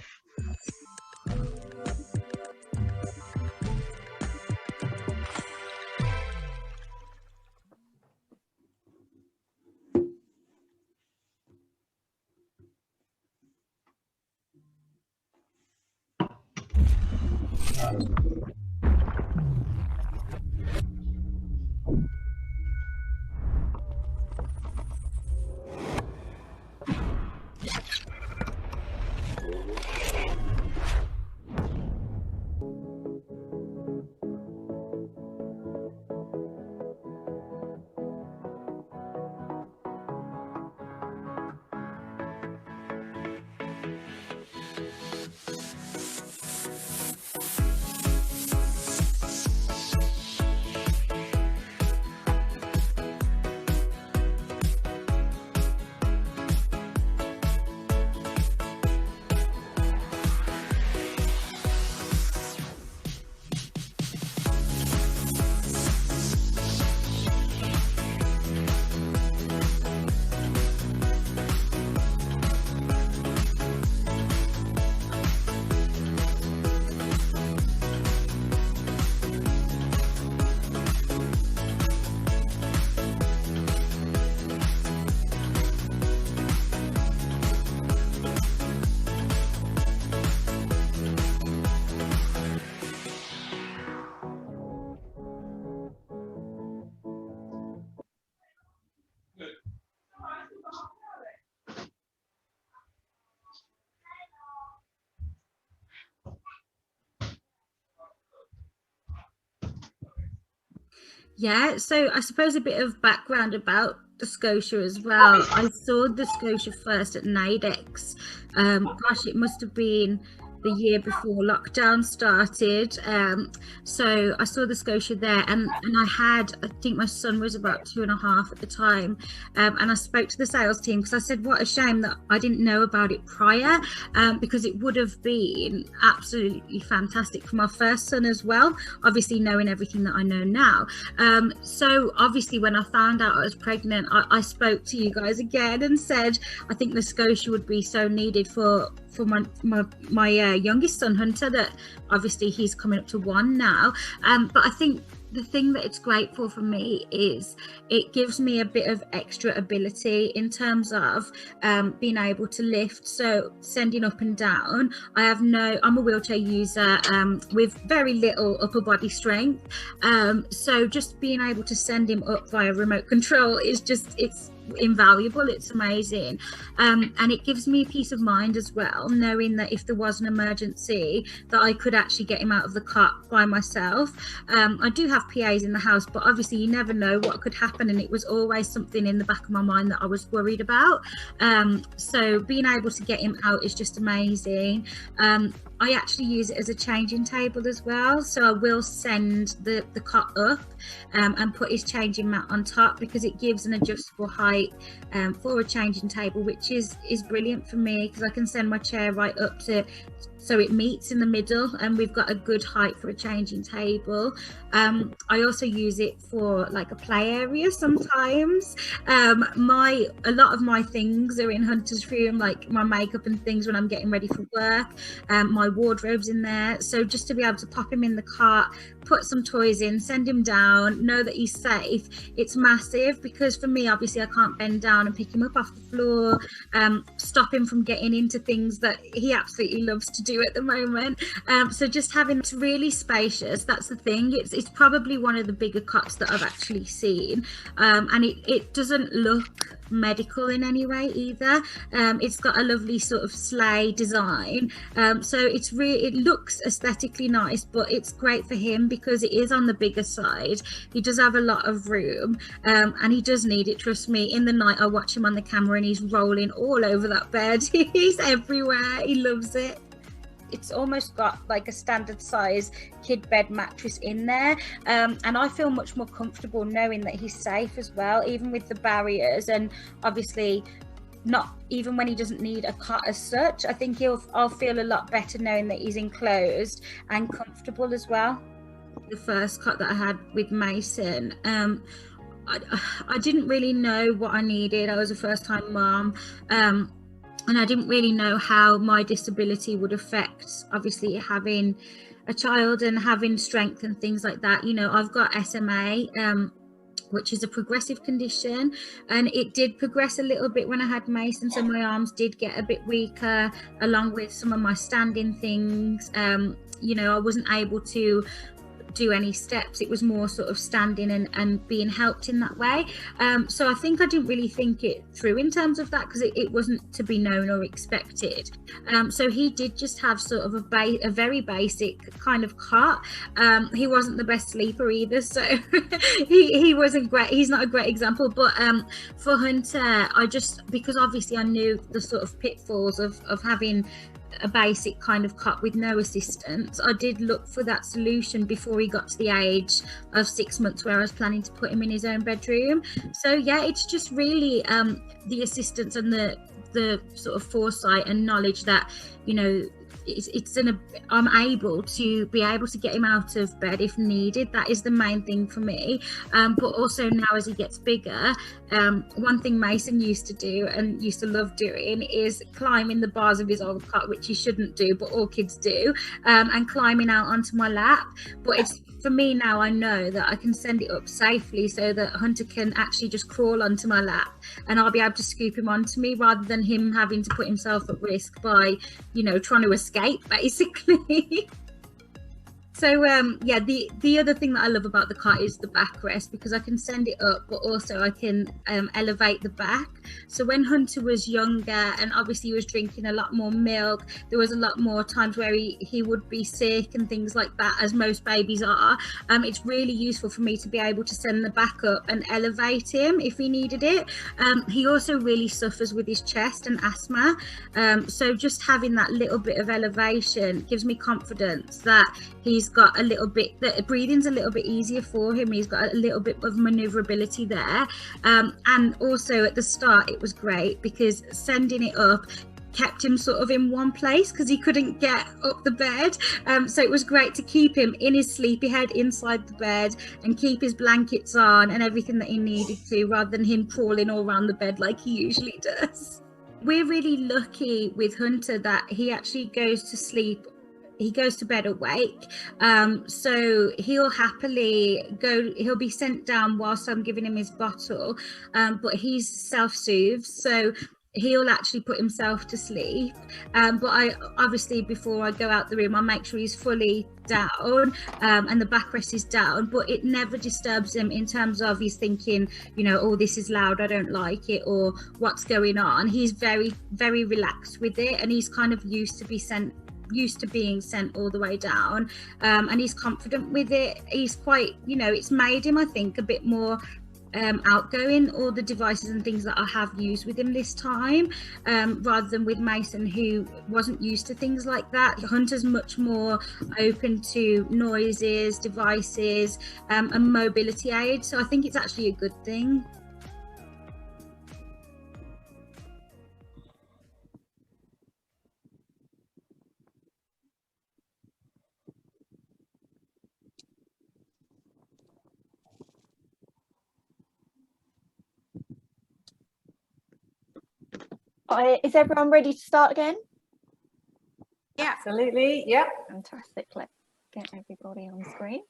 Yeah, so I suppose a bit of background about the Scotia as well. I saw the Scotia first at NIDEX. Gosh, it must have been the year before lockdown started. So I saw the Scotia there, and I think my son was about 2.5 at the time, and I spoke to the sales team because I said, what a shame that I didn't know about it prior, because it would have been absolutely fantastic for my first son as well, obviously knowing everything that I know now. So obviously when I found out I was pregnant, I spoke to you guys again and said I think the Scotia would be so needed for my youngest son Hunter, that obviously he's coming up to 1 now, but I think the thing that it's great for me is it gives me a bit of extra ability in terms of being able to lift, so sending up and down. I'm a wheelchair user with very little upper body strength, so just being able to send him up via remote control is it's invaluable. It's amazing, and it gives me peace of mind as well, knowing that if there was an emergency that I could actually get him out of the cot by myself. I do have PAs in the house, but obviously you never know what could happen, and it was always something in the back of my mind that I was worried about. So being able to get him out is just amazing. I actually use it as a changing table as well, so I will send the cot up and put his changing mat on top, because it gives an adjustable height for a changing table, which is brilliant for me, because I can send my chair right up to so it meets in the middle, and we've got a good height for a changing table. I also use it for like a play area sometimes. A lot of my things are in Hunter's room, like my makeup and things when I'm getting ready for work. My wardrobe's in there, so just to be able to pop him in the cart, put some toys in, send him down, know that he's safe, it's massive, because for me obviously I can't bend down and pick him up off the floor, stop him from getting into things that he absolutely loves to do at the moment. So just having it's really spacious, that's the thing. It's probably one of the bigger cots that I've actually seen, and it doesn't look medical in any way either. It's got a lovely sort of sleigh design, so it looks aesthetically nice, but it's great for him because it is on the bigger side. He does have a lot of room, and he does need it, trust me. In the night I watch him on the camera and he's rolling all over that bed. He's everywhere, he loves it. It's almost got like a standard size kid bed mattress in there, and I feel much more comfortable knowing that he's safe as well, even with the barriers, and obviously not even when he doesn't need a cot as such. I think I'll feel a lot better knowing that he's enclosed and comfortable as well. The first cot that I had with Mason, I didn't really know what I needed. I was a first-time mom, and I didn't really know how my disability would affect, obviously, having a child and having strength and things like that. You know, I've got SMA, which is a progressive condition, and it did progress a little bit when I had Mason, so my arms did get a bit weaker, along with some of my standing things. You know, I wasn't able to do any steps. It was more sort of standing and being helped in that way. So I think I didn't really think it through in terms of that, because it wasn't to be known or expected. So he did just have sort of a very basic kind of cot. He wasn't the best sleeper either, so he wasn't great. He's not a great example, but for Hunter, because obviously I knew the sort of pitfalls of having a basic kind of cot with no assistance, I did look for that solution before he got to the age of 6 months, where I was planning to put him in his own bedroom. So yeah, it's just really the assistance and the sort of foresight and knowledge that, you know, I'm able to get him out of bed if needed. That is the main thing for me. But also now, as he gets bigger, one thing Mason used to do and used to love doing is climbing the bars of his old cot, which he shouldn't do, but all kids do, and climbing out onto my lap. But it's for me now, I know that I can send it up safely so that Hunter can actually just crawl onto my lap, and I'll be able to scoop him onto me, rather than him having to put himself at risk by, you know, trying to escape basically. So yeah, the other thing that I love about the cart is the backrest, because I can send it up, but also I can elevate the back. So when Hunter was younger and obviously he was drinking a lot more milk, there was a lot more times where he would be sick and things like that, as most babies are. It's really useful for me to be able to send the back up and elevate him if he needed it. He also really suffers with his chest and asthma, so just having that little bit of elevation gives me confidence that he's got a little bit, that breathing's a little bit easier for him. He's got a little bit of maneuverability there. And also at the start, it was great because sending it up kept him sort of in one place because he couldn't get up the bed. So it was great to keep him in his sleepy head inside the bed and keep his blankets on and everything that he needed to, rather than him crawling all around the bed like he usually does. We're really lucky with Hunter that he actually goes to sleep, he goes to bed awake, so he'll happily go, he'll be sent down whilst I'm giving him his bottle, but he's self-soothes, so he'll actually put himself to sleep, but I obviously, before I go out the room, I make sure he's fully down, and the backrest is down, but it never disturbs him in terms of he's thinking, you know, oh, this is loud, I don't like it, or what's going on. He's very, very relaxed with it, and he's kind of used to being sent all the way down, and he's confident with it. He's quite, you know, it's made him, I think, a bit more outgoing, all the devices and things that I have used with him this time, rather than with Mason, who wasn't used to things like that. Hunter's much more open to noises, devices, and mobility aids, so I think it's actually a good thing. Is everyone ready to start again? Yeah, absolutely. Yep. Fantastic. Let's get everybody on screen.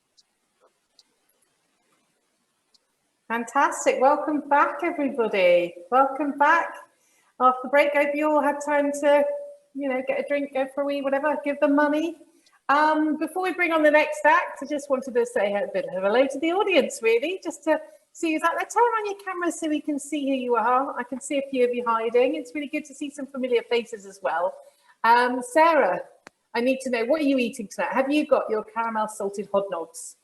Fantastic. Welcome back, everybody. Welcome back. After the break, hope you all had time to, you know, get a drink, go for a wee, whatever, give them money. Before we bring on the next act, I just wanted to say a bit of hello to the audience, really, just to see who's out there. Turn on your cameras so we can see who you are. I can see a few of you hiding. It's really good to see some familiar faces as well. Sarah, I need to know, what are you eating tonight? Have you got your caramel salted hobnobs?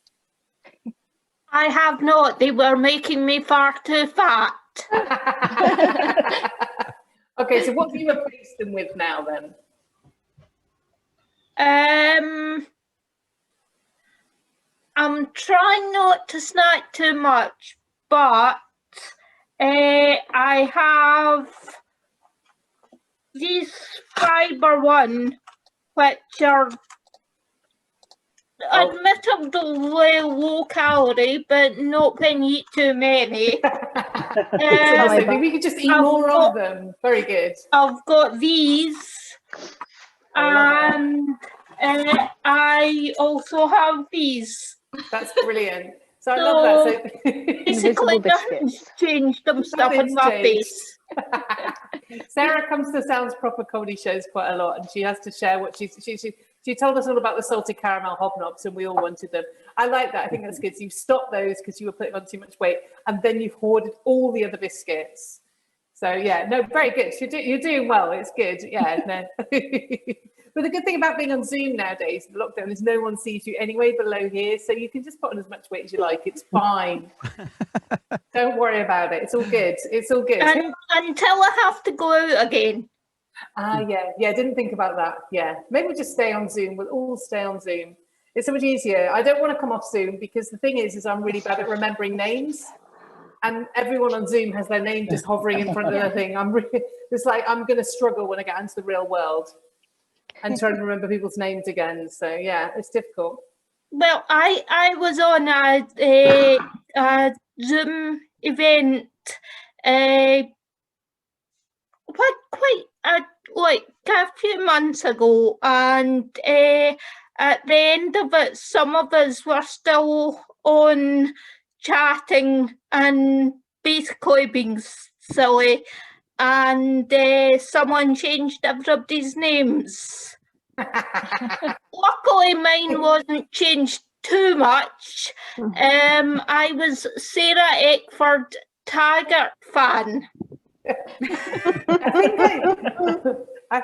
I have not. They were making me far too fat. Okay, so what do you replace them with now then? I'm trying not to snack too much, but I have these fiber one, which are admittedly low calorie, but not when you eat too many. So maybe we could just eat more of them. Very good. I've got these, and I also have these. That's brilliant. So I love that. So basically, nothing's changed. I'm stuffing my face. Sarah comes to Sounds Proper comedy shows quite a lot, and she has to share what she told us all about the salted caramel hobnobs, and we all wanted them. I like that. I think that's good. So you've stopped those because you were putting on too much weight, and then you've hoarded all the other biscuits. So yeah, no, very good. You're doing well. It's good. Yeah, no. But the good thing about being on Zoom nowadays, the lockdown, is no one sees you anyway below here, so you can just put on as much weight as you like. It's fine. Don't worry about it. It's all good. It's all good. Until I have to go out again. Yeah. Didn't think about that. Yeah, maybe we'll just stay on Zoom. We'll all stay on Zoom. It's so much easier. I don't want to come off Zoom because the thing is I'm really bad at remembering names, and everyone on Zoom has their name just hovering in front of their thing. It's like I'm going to struggle when I get into the real world and trying to remember people's names again. So yeah, it's difficult. Well, I was on a Zoom event like a few months ago, and at the end of it, some of us were still on chatting and basically being silly, and someone changed everybody's names. Luckily, mine wasn't changed too much. I was Sarah Eckford Taggart fan.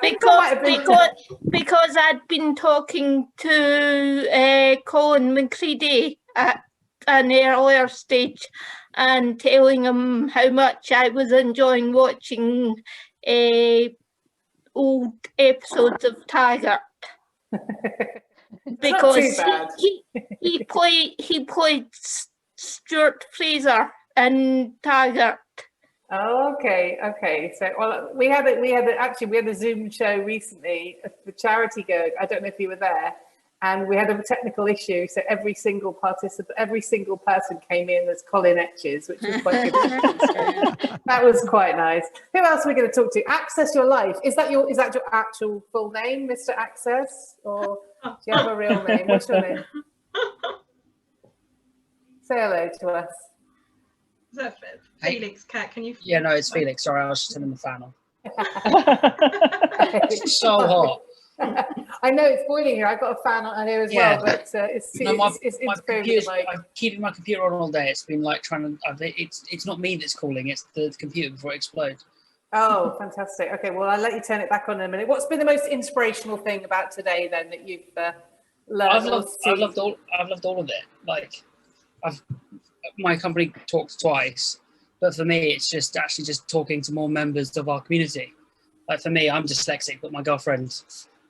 Because I'd been talking to Colin McCready at an earlier stage and telling him how much I was enjoying watching old episodes of Taggart. Because he played Stuart Fraser in Taggart. Oh, okay. So, well, we had a Zoom show recently for charity gig. I don't know if you were there, and we had a technical issue. So every single person came in as Colin Etches, which was quite good. That was quite nice. Who else are we going to talk to? Access Your Life. Is that your actual full name, Mr. Access, or do you have a real name? What's your name? Say hello to us. Is that Felix, Cat? Can you? Yeah, no, it's Felix. Sorry, I was just turning the fan on. It's so hot. I know it's boiling here. I've got a fan on here as well, but it's I'm keeping my computer on all day. It's been like trying to. It's not me that's cooling. It's the computer before it explodes. Oh, fantastic. Okay, well, I'll let you turn it back on in a minute. What's been the most inspirational thing about today then that you've learned? I've loved all of it. Like, my company talks twice, but for me, it's just actually just talking to more members of our community. Like for me, I'm dyslexic, but my girlfriend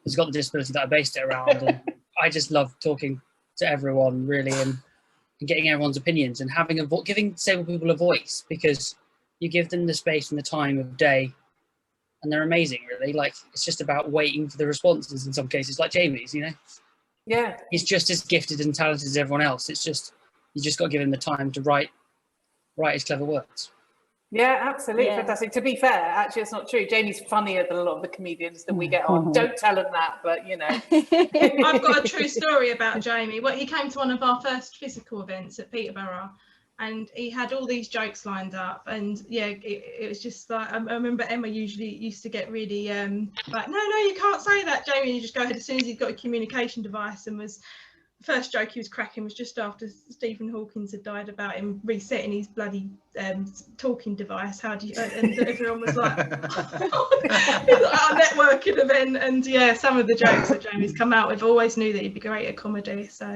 has got the disability that I based it around, and I just love talking to everyone really and getting everyone's opinions and giving disabled people a voice, because you give them the space and the time of day, and they're amazing. Really, like it's just about waiting for the responses in some cases, like Jamie's. Yeah, he's just as gifted and talented as everyone else. It's just you just got to give him the time to write his clever words. Yeah, absolutely. Yeah. Fantastic. To be fair, actually, it's not true. Jamie's funnier than a lot of the comedians that we get on. Don't tell him that, but I've got a true story about Jamie. Well, he came to one of our first physical events at Peterborough, and he had all these jokes lined up, and it was just like I remember Emma usually used to get really like, no, you can't say that, Jamie. And you just go ahead as soon as he's got a communication device, and was. First joke he was cracking was just after Stephen Hawking had died, about him resetting his bloody talking device. How do you? And everyone was like, our networking event, and some of the jokes that Jamie's come out with. Always knew that he'd be great at comedy. So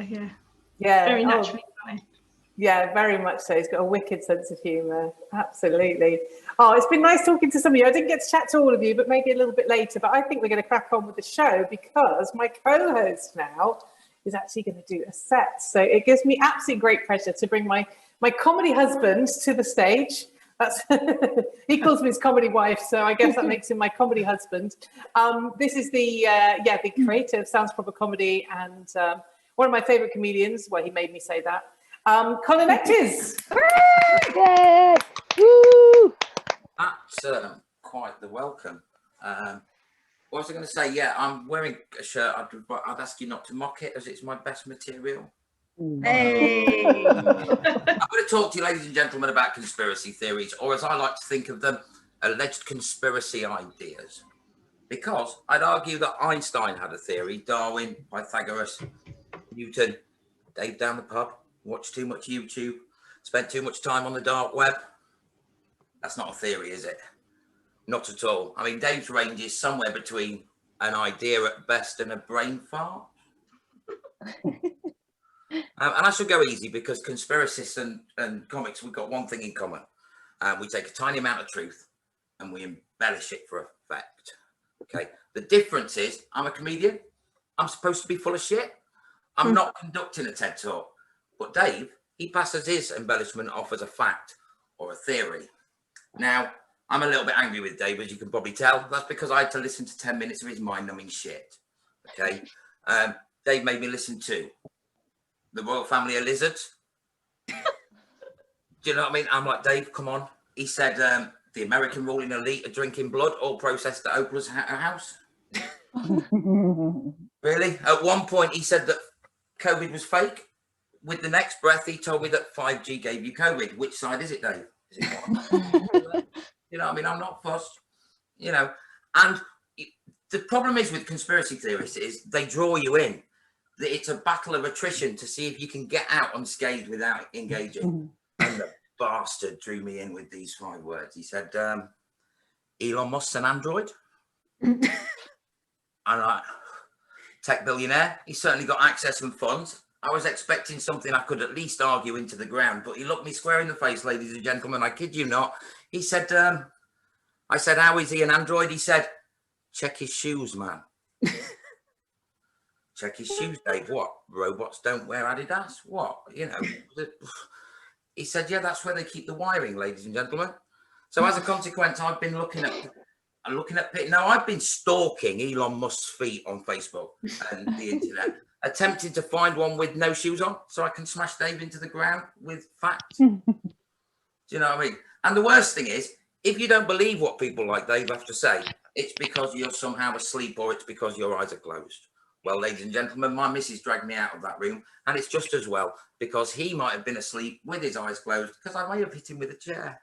very naturally funny. Yeah, very much so. He's got a wicked sense of humour. Absolutely. Oh, it's been nice talking to some of you. I didn't get to chat to all of you, but maybe a little bit later. But I think we're going to crack on with the show, because my co-host now is actually going to do a set. So it gives me absolute great pleasure to bring my comedy husband to the stage. That's he calls me his comedy wife, so I guess that makes him my comedy husband. This is the creator of Sounds Proper Comedy, and one of my favourite comedians. Well, he made me say that. Colin Etches. Yes. Woo! That's quite the welcome. What was I going to say? Yeah, I'm wearing a shirt. I'd ask you not to mock it, as it's my best material. Hey! I'm going to talk to you, ladies and gentlemen, about conspiracy theories, or as I like to think of them, alleged conspiracy ideas. Because I'd argue that Einstein had a theory, Darwin, Pythagoras, Newton, Dave down the pub, watched too much YouTube, spent too much time on the dark web. That's not a theory, is it? Not at all. I mean, Dave's range is somewhere between an idea at best and a brain fart. And I should go easy, because conspiracists and comics, we've got one thing in common. We take a tiny amount of truth and we embellish it for effect. Okay. The difference is I'm a comedian. I'm supposed to be full of shit. I'm not conducting a TED Talk. But Dave, he passes his embellishment off as a fact or a theory. Now, I'm a little bit angry with Dave, as you can probably tell. That's because I had to listen to 10 minutes of his mind-numbing shit. Okay. Dave made me listen to the royal family of lizards. Do you know what I mean? I'm like, Dave, come on. He said the American ruling elite are drinking blood, all processed at Oprah's house. Really? At one point, he said that COVID was fake. With the next breath, he told me that 5G gave you COVID. Which side is it, Dave? Is it one? You know what I mean? I'm not fussed, and the problem is with conspiracy theorists is they draw you in. It's a battle of attrition to see if you can get out unscathed without engaging. And the bastard drew me in with these 5 words. He said, Elon Musk's an android. And tech billionaire. He's certainly got access and funds. I was expecting something I could at least argue into the ground, but he looked me square in the face, ladies and gentlemen. I kid you not. He said, I said, how is he an android? He said, check his shoes, man. Check his shoes, Dave. What? Robots don't wear Adidas? What? You know. He said, yeah, that's where they keep the wiring, ladies and gentlemen. So as a consequence, I've been looking at now I've been stalking Elon Musk's feet on Facebook and the internet, attempting to find one with no shoes on so I can smash Dave into the ground with facts. Do you know what I mean? And the worst thing is, if you don't believe what people like Dave have to say, it's because you're somehow asleep or it's because your eyes are closed. Well, ladies and gentlemen, my missus dragged me out of that room, and it's just as well, because he might have been asleep with his eyes closed, because I may have hit him with a chair.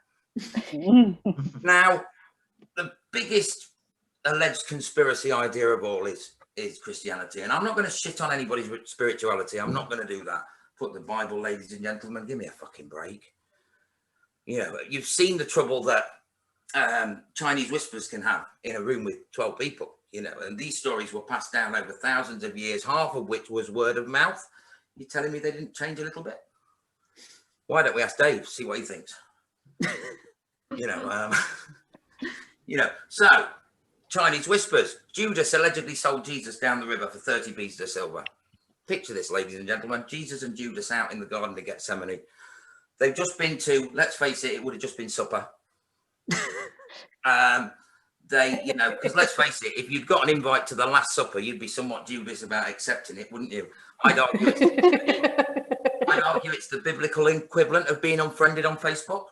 Now, the biggest alleged conspiracy idea of all is Christianity. And I'm not going to shit on anybody's spirituality. I'm not going to do that. Put the Bible, ladies and gentlemen, give me a fucking break. You know, you've seen the trouble that Chinese whispers can have in a room with 12 people. You know, and these stories were passed down over thousands of years, half of which was word of mouth. You're telling me they didn't change a little bit? Why don't we ask Dave, see what he thinks? You know, so Chinese whispers. Judas allegedly sold Jesus down the river for 30 pieces of silver. Picture this, ladies and gentlemen. Jesus and Judas out in the Garden of Gethsemane. They've just been to, let's face it would have just been supper. They, you know, because let's face it, if you'd got an invite to the Last Supper, you'd be somewhat dubious about accepting it, wouldn't you? I'd argue it's the biblical equivalent of being unfriended on Facebook.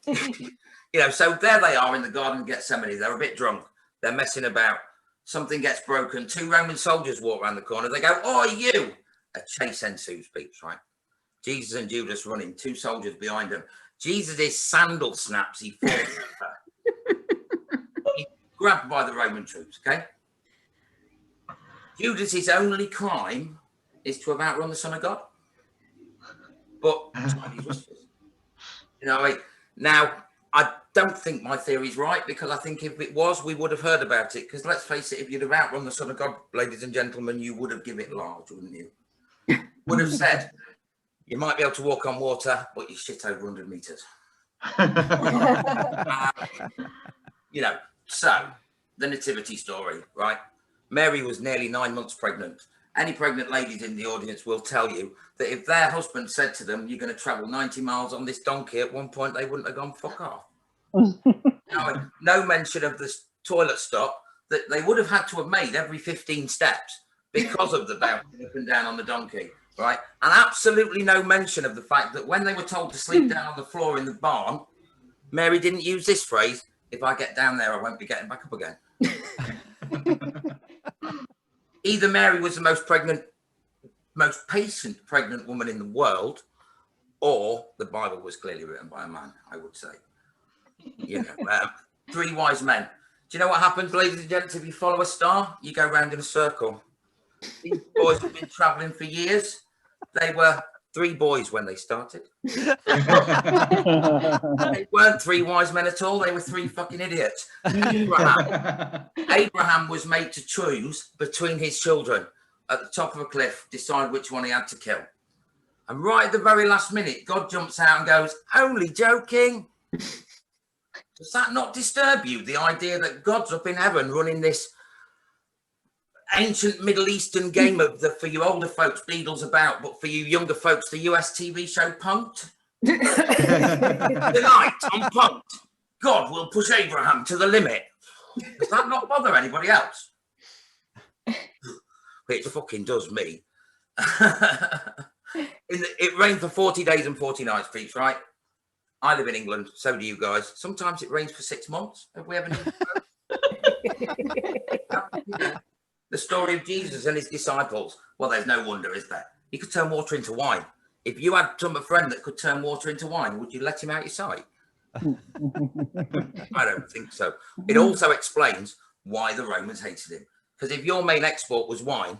You know, so there they are in the Garden of Gethsemane. They're a bit drunk. They're messing about. Something gets broken. 2 Roman soldiers walk around the corner. They go, "Oh, you!" A chase ensues, peeps, right? Jesus and Judas running, 2 soldiers behind them. Jesus' sandal snaps. He falls over. He's grabbed by the Roman troops, okay? Judas's only crime is to have outrun the Son of God. But Chinese whispers. You know, now, I don't think my theory is right, because I think if it was, we would have heard about it. Because let's face it, if you'd have outrun the Son of God, ladies and gentlemen, you would have given it large, wouldn't you? Would have said, you might be able to walk on water, but you shit over 100 meters. You know, so the nativity story, right? Mary was nearly 9 months pregnant. Any pregnant ladies in the audience will tell you that if their husband said to them, you're going to travel 90 miles on this donkey, at one point they wouldn't have gone, fuck off. No mention of this toilet stop that they would have had to have made every 15 steps because of the bouncing up and down on the donkey, right? And absolutely no mention of the fact that when they were told to sleep down on the floor in the barn, Mary didn't use this phrase, if I get down there, I won't be getting back up again. Either Mary was the most patient pregnant woman in the world, or the Bible was clearly written by a man, I would say. You know, 3 wise men. Do you know what happens, ladies and gents? If you follow a star, you go round in a circle. These boys have been traveling for years. They were 3 boys when they started. They weren't 3 wise men at all. They were 3 fucking idiots. Abraham was made to choose between his children at the top of a cliff, decide which one he had to kill. And right at the very last minute, God jumps out and goes, only joking. Does that not disturb you? The idea that God's up in heaven running this ancient Middle Eastern game of for you older folks, Beatles about, but for you younger folks, the US TV show Punk'd. Tonight on Punk'd, God will push Abraham to the limit. Does that not bother anybody else? It fucking does me. It rained for 40 days and 40 nights, peeps, right? I live in England, so do you guys. Sometimes it rains for 6 months. Have we ever known? The story of Jesus and his disciples. Well, there's no wonder, is there? He could turn water into wine. If you had a friend that could turn water into wine, would you let him out your sight? I don't think so. It also explains why the Romans hated him. Because if your main export was wine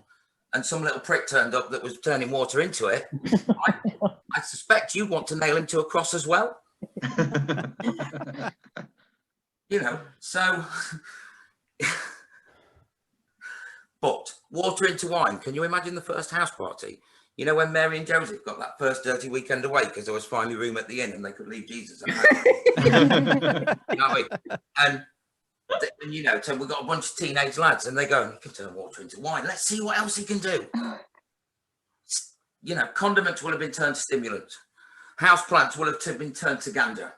and some little prick turned up that was turning water into it, I suspect you'd want to nail him to a cross as well. You know, so... But water into wine, can you imagine the first house party? You know, when Mary and Joseph got that first dirty weekend away because there was finally room at the inn and they could leave Jesus at home. You know what I mean? And you know, so we've got a bunch of teenage lads and they go, he can turn water into wine. Let's see what else he can do. You know, condiments will have been turned to stimulants. Houseplants will have been turned to ganja.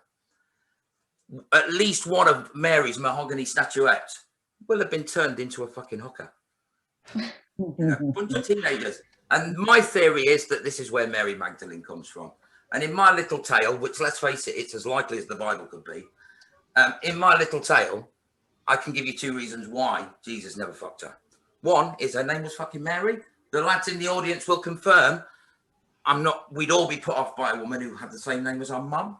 At least one of Mary's mahogany statuettes will have been turned into a fucking hooker. You know, a bunch of teenagers. And my theory is that this is where Mary Magdalene comes from. And in my little tale, which let's face it, it's as likely as the Bible could be. In my little tale, I can give you 2 reasons why Jesus never fucked her. One is her name was fucking Mary. The lads in the audience will confirm we'd all be put off by a woman who had the same name as our mum.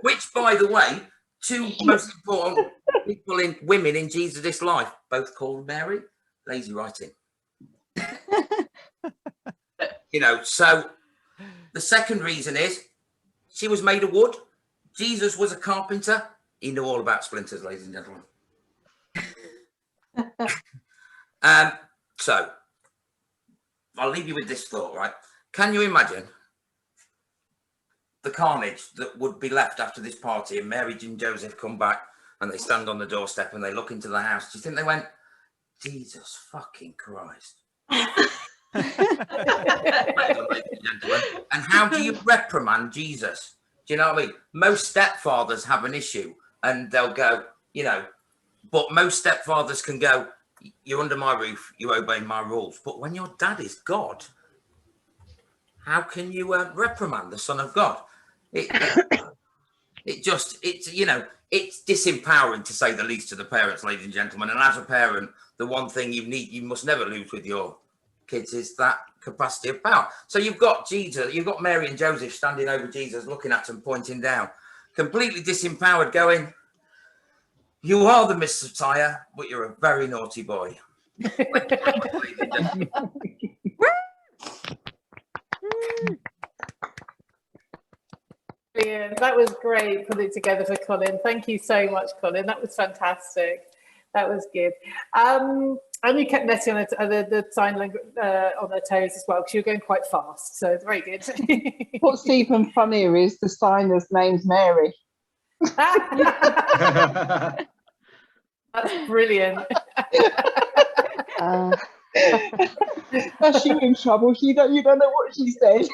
Which, by the way, 2 most important people women in Jesus' life, both called Mary. Lazy writing. You know, so the second reason is she was made of wood. Jesus was a carpenter. He knew all about splinters, ladies and gentlemen. So I'll leave you with this thought, right? Can you imagine the carnage that would be left after this party and Mary and Joseph come back and they stand on the doorstep and they look into the house? Do you think they went, Jesus fucking Christ? And how do you reprimand Jesus? Do you know what I mean? Most stepfathers have an issue and they'll go, you know, but most stepfathers can go, you're under my roof, you obey my rules. But when your dad is God, how can you reprimand the Son of God? It's you know, it's disempowering to say the least to the parents, ladies and gentlemen. And as a parent, the one thing you must never lose with your kids is that capacity of power. So you've got Jesus, you've got Mary and Joseph standing over Jesus, looking at him, pointing down, completely disempowered, going, you are the Messiah, but you're a very naughty boy. Brilliant. That was great. Put it together for Colin. Thank you so much, Colin. That was fantastic. That was good. And you kept Nettie on the sign language on her toes as well, because you're going quite fast. So it's very good. What's even funnier is the signer's name's Mary. That's brilliant. Is she in trouble? You don't know what she said.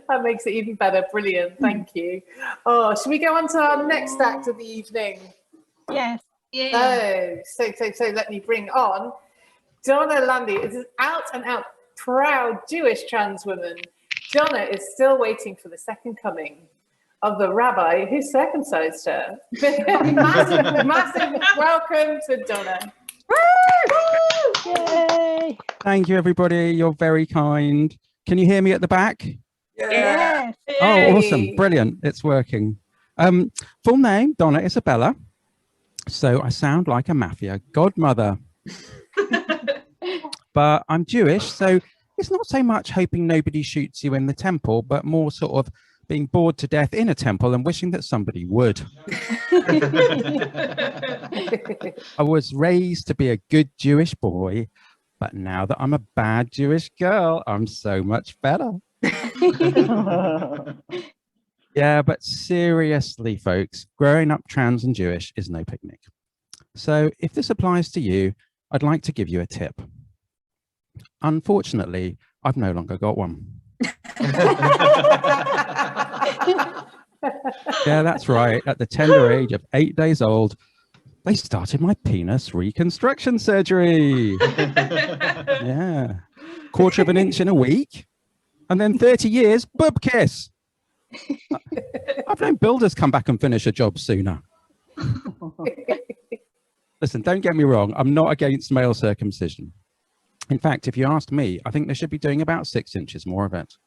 That makes it even better. Brilliant. Thank you. Oh, should we go on to our next act of the evening? Yes. Yeah. So let me bring on Donna Landy. Is an out and out proud Jewish trans woman. Donna is still waiting for the second coming of the rabbi who circumcised her. massive welcome to Donna. Yay! Thank you, everybody. You're very kind. Can you hear me at the back? Yeah. Oh, awesome. Brilliant. It's working. Full name, Donna Isabella. So I sound like a mafia godmother. But I'm Jewish, so it's not so much hoping nobody shoots you in the temple, but more sort of being bored to death in a temple and wishing that somebody would. I was raised to be a good Jewish boy, but now that I'm a bad Jewish girl, I'm so much better. Yeah, but seriously, folks, growing up trans and Jewish is no picnic. So if this applies to you, I'd like to give you a tip. Unfortunately, I've no longer got one. Yeah, that's right. At the tender age of 8 days old, they started my penis reconstruction surgery. Yeah. 1/4 of an inch in a week. And then 30 years, boob kiss. I've known builders come back and finish a job sooner. Listen, don't get me wrong. I'm not against male circumcision. In fact, if you ask me, I think they should be doing about 6 inches more of it.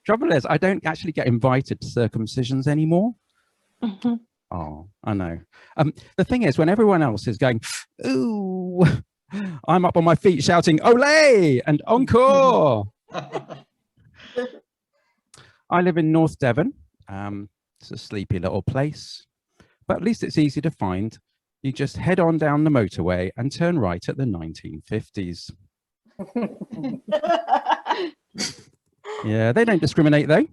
Trouble is, I don't actually get invited to circumcisions anymore. Oh, I know. The thing is, when everyone else is going, ooh, I'm up on my feet shouting, Olé and encore. I live in North Devon. It's a sleepy little place, but at least it's easy to find. You just head on down the motorway and turn right at the 1950s. Yeah, they don't discriminate though.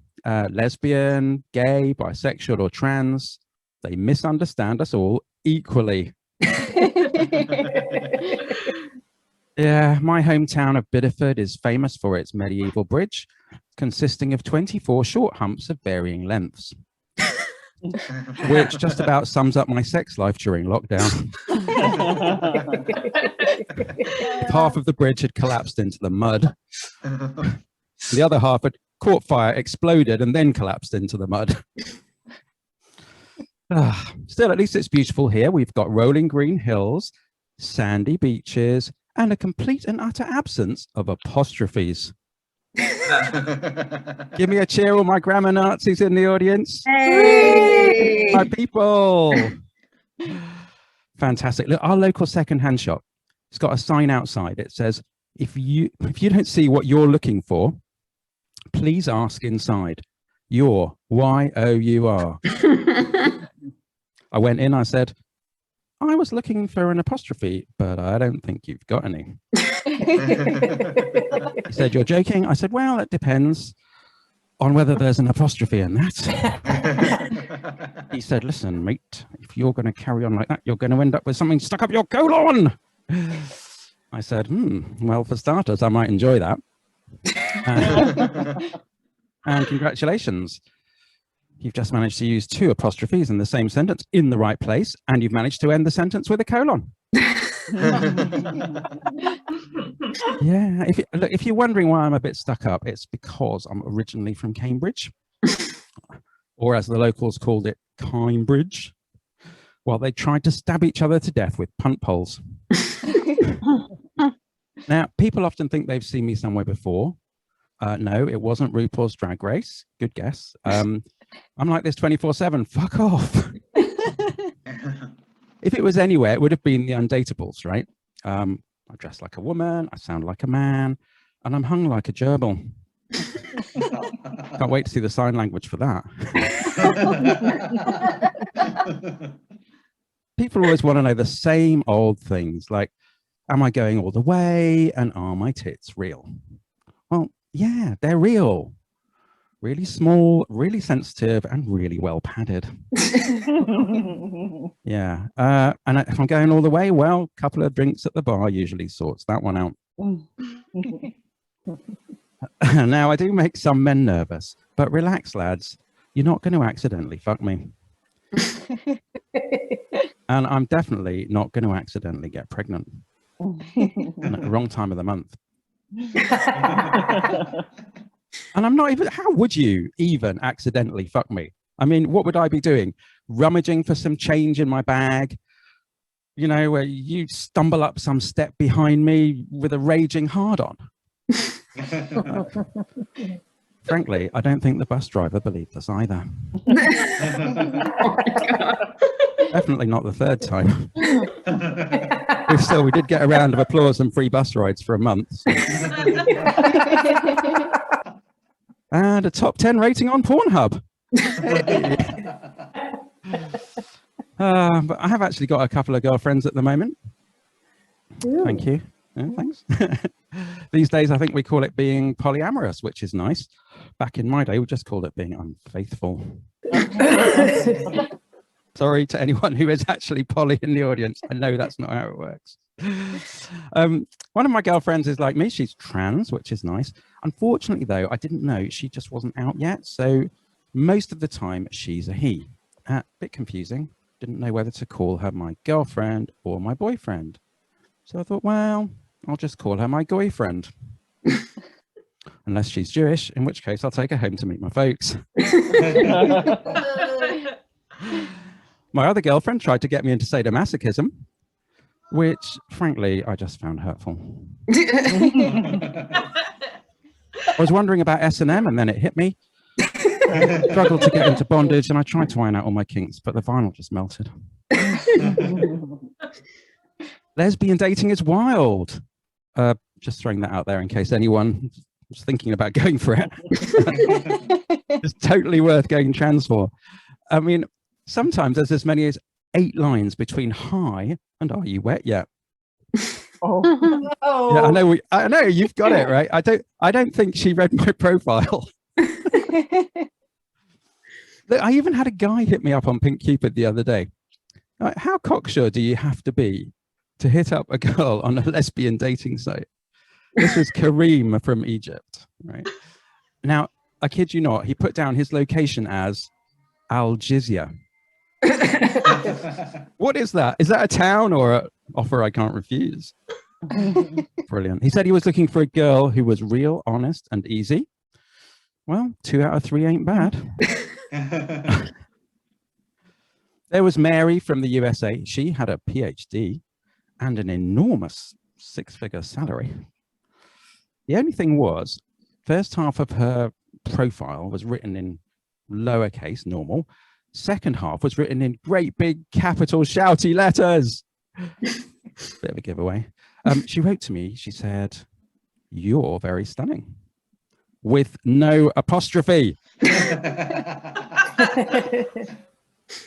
Lesbian, gay, bisexual or trans, they misunderstand us all equally. Yeah, my hometown of Bideford is famous for its medieval bridge, consisting of 24 short humps of varying lengths, which just about sums up my sex life during lockdown. Half of the bridge had collapsed into the mud. The other half had caught fire, exploded, and then collapsed into the mud. Still, at least it's beautiful here. We've got rolling green hills, sandy beaches, and a complete and utter absence of apostrophes. Give me a cheer, all my grammar Nazis in the audience. Hey! My people. Fantastic. Look, our local secondhand shop, it's got a sign outside. It says, if you don't see what you're looking for, please ask inside. Your Y-O-U-R. I went in, I said, I was looking for an apostrophe, but I don't think you've got any. He said, you're joking? I said, well, it depends on whether there's an apostrophe in that. He said, listen, mate, if you're going to carry on like that, you're going to end up with something stuck up your colon. I said, well, for starters, I might enjoy that. And congratulations. You've just managed to use 2 apostrophes in the same sentence in the right place, and you've managed to end the sentence with a colon. Yeah, if you're wondering why I'm a bit stuck up, it's because I'm originally from Cambridge, or as the locals called it, Cambridge. Well, they tried to stab each other to death with punt poles. Now, people often think they've seen me somewhere before. No, it wasn't RuPaul's Drag Race. Good guess. I'm like this 24/7. Fuck off. If it was anywhere, it would have been the Undateables, right? I dress like a woman, I sound like a man, and I'm hung like a gerbil. Can't wait to see the sign language for that. People always want to know the same old things, like, am I going all the way, and are my tits real? Well, yeah, they're real. Really small, really sensitive, and really well padded. Yeah. And if I'm going all the way, well, a couple of drinks at the bar usually sorts that one out. Now, I do make some men nervous, but relax, lads. You're not going to accidentally fuck me. And I'm definitely not going to accidentally get pregnant. And at the wrong time of the month. And I'm not even, how would you even accidentally fuck me? I mean, what would I be doing? Rummaging for some change in my bag? You know, where you stumble up some step behind me with a raging hard-on? Frankly, I don't think the bus driver believed us either. Definitely not the third time. Still, we did get a round of applause and free bus rides for a month. So. And a top 10 rating on Pornhub. But I have actually got a couple of girlfriends at the moment. Ooh. Thank you. Yeah, thanks. These days, I think we call it being polyamorous, which is nice. Back in my day, we just called it being unfaithful. Sorry to anyone who is actually poly in the audience. I know that's not how it works. One of my girlfriends is like me. She's trans, which is nice. Unfortunately, though, I didn't know she just wasn't out yet. So most of the time, she's a he. Bit confusing. Didn't know whether to call her my girlfriend or my boyfriend. So I thought, well, I'll just call her my goy-friend. Unless she's Jewish, in which case I'll take her home to meet my folks. My other girlfriend tried to get me into sadomasochism, which, frankly, I just found hurtful. I was wondering about S&M, and then it hit me. Struggled to get into bondage, and I tried to iron out all my kinks, but the vinyl just melted. Lesbian dating is wild. Just throwing that out there in case anyone was thinking about going for it. It's totally worth going trans for. I mean, sometimes there's as many as 8 lines between hi and are you wet yet? Oh. Yeah, I know you've got it right. I don't think she read my profile. Look, I even had a guy hit me up on Pink Cupid the other day. Like, how cocksure do you have to be to hit up a girl on a lesbian dating site? This was Kareem from Egypt, right? Now, I kid you not, he put down his location as Al Jizya. What is that? Is that a town or an offer I can't refuse? Brilliant. He said he was looking for a girl who was real, honest, and easy. Well, 2 out of 3 ain't bad. There was Mary from the USA. She had a PhD and an enormous 6-figure salary. The only thing was, first half of her profile was written in lowercase, normal. Second half was written in great big capital shouty letters. Bit of a giveaway. She wrote to me, she said, "You're very stunning," with no apostrophe. I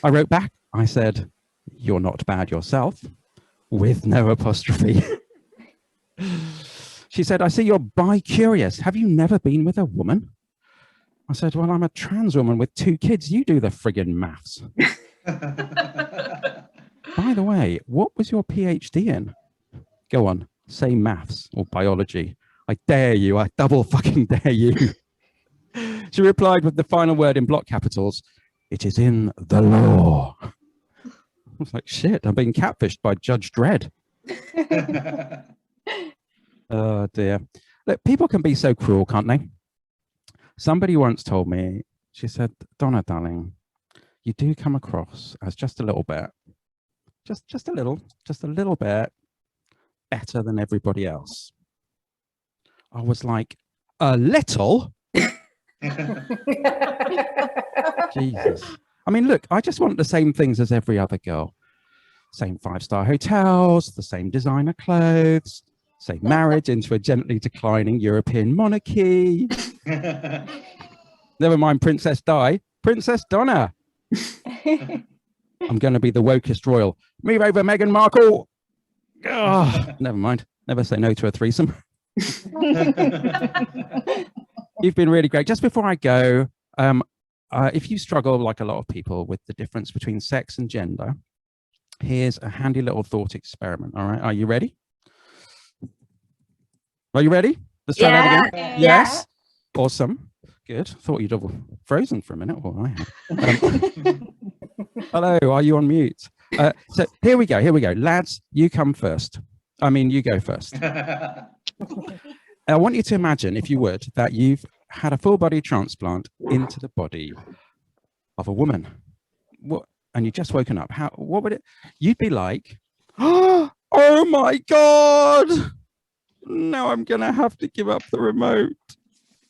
wrote back, I said, "You're not bad yourself," with no apostrophe. She said, "I see you're bi-curious. Have you never been with a woman?" I said, "Well, I'm a trans woman with 2 kids. You do the friggin' maths." By the way, what was your PhD in? Go on, say maths or biology. I dare you. I double fucking dare you. She replied with the final word in block capitals, "It is in the law." I was like, shit, I'm being catfished by Judge Dredd. Oh dear. Look, people can be so cruel, can't they? Somebody once told me, she said, "Donna, darling, you do come across as just a little bit, just a little bit better than everybody else." I was like, a little? Jesus. I mean, look, I just want the same things as every other girl. Same 5-star hotels, the same designer clothes, same marriage into a gently declining European monarchy. Never mind Princess Di, Princess Donna. I'm going to be the wokest royal. Move over, Meghan Markle. Oh, never mind. Never say no to a threesome. You've been really great. Just before I go, if you struggle, like a lot of people, with the difference between sex and gender, here's a handy little thought experiment. All right, are you ready? Are you ready? Let's try that again. Yeah. Yes. Awesome. Good. Thought you'd have frozen for a minute. Or I have. Hello, are you on mute? So here we go. Here we go. Lads, you come first. I mean, you go first. I want you to imagine, if you would, that you've had a full body transplant into the body of a woman. What? And you've just woken up. What would it? You'd be like, "Oh my God! Now I'm gonna have to give up the remote.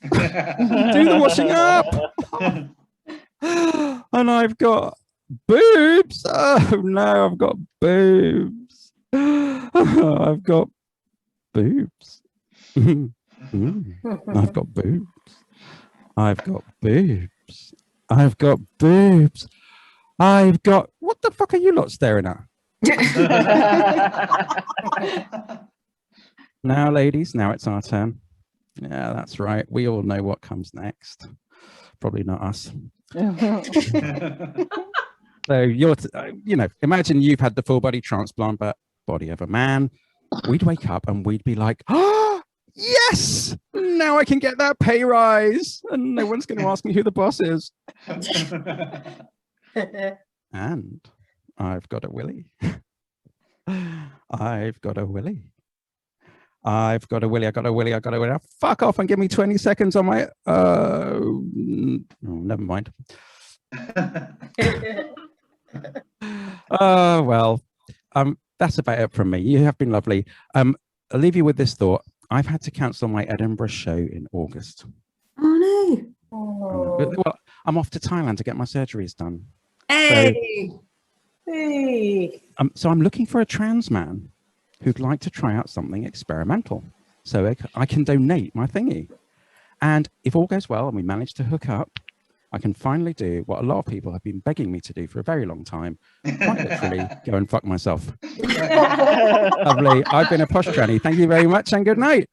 Do the washing up." And I've got boobs. Oh no, I've got boobs. I've got boobs. I've got boobs. I've got boobs. I've got boobs. I've got. What the fuck are you lot staring at? Now, ladies, now it's our turn. Yeah, that's right. We all know what comes next. Probably not us. So you're, imagine you've had the full body transplant, but body of a man. We'd wake up and we'd be like, "Oh, yes! Now I can get that pay rise, and no one's going to ask me who the boss is." And I've got a willy. I've got a willy. I've got a willy. I got a willy. I got a willy. Fuck off and give me 20 seconds on my. Oh, never mind. Oh well. That's about it from me. You have been lovely. I'll leave you with this thought. I've had to cancel my Edinburgh show in August. Oh no. Well, I'm off to Thailand to get my surgeries done. Hey! Hey! So I'm looking for a trans man who'd like to try out something experimental, so I can donate my thingy. And if all goes well and we manage to hook up, I can finally do what a lot of people have been begging me to do for a very long time, quite literally go and fuck myself. Lovely. I've been a posh tranny. Thank you very much and good night.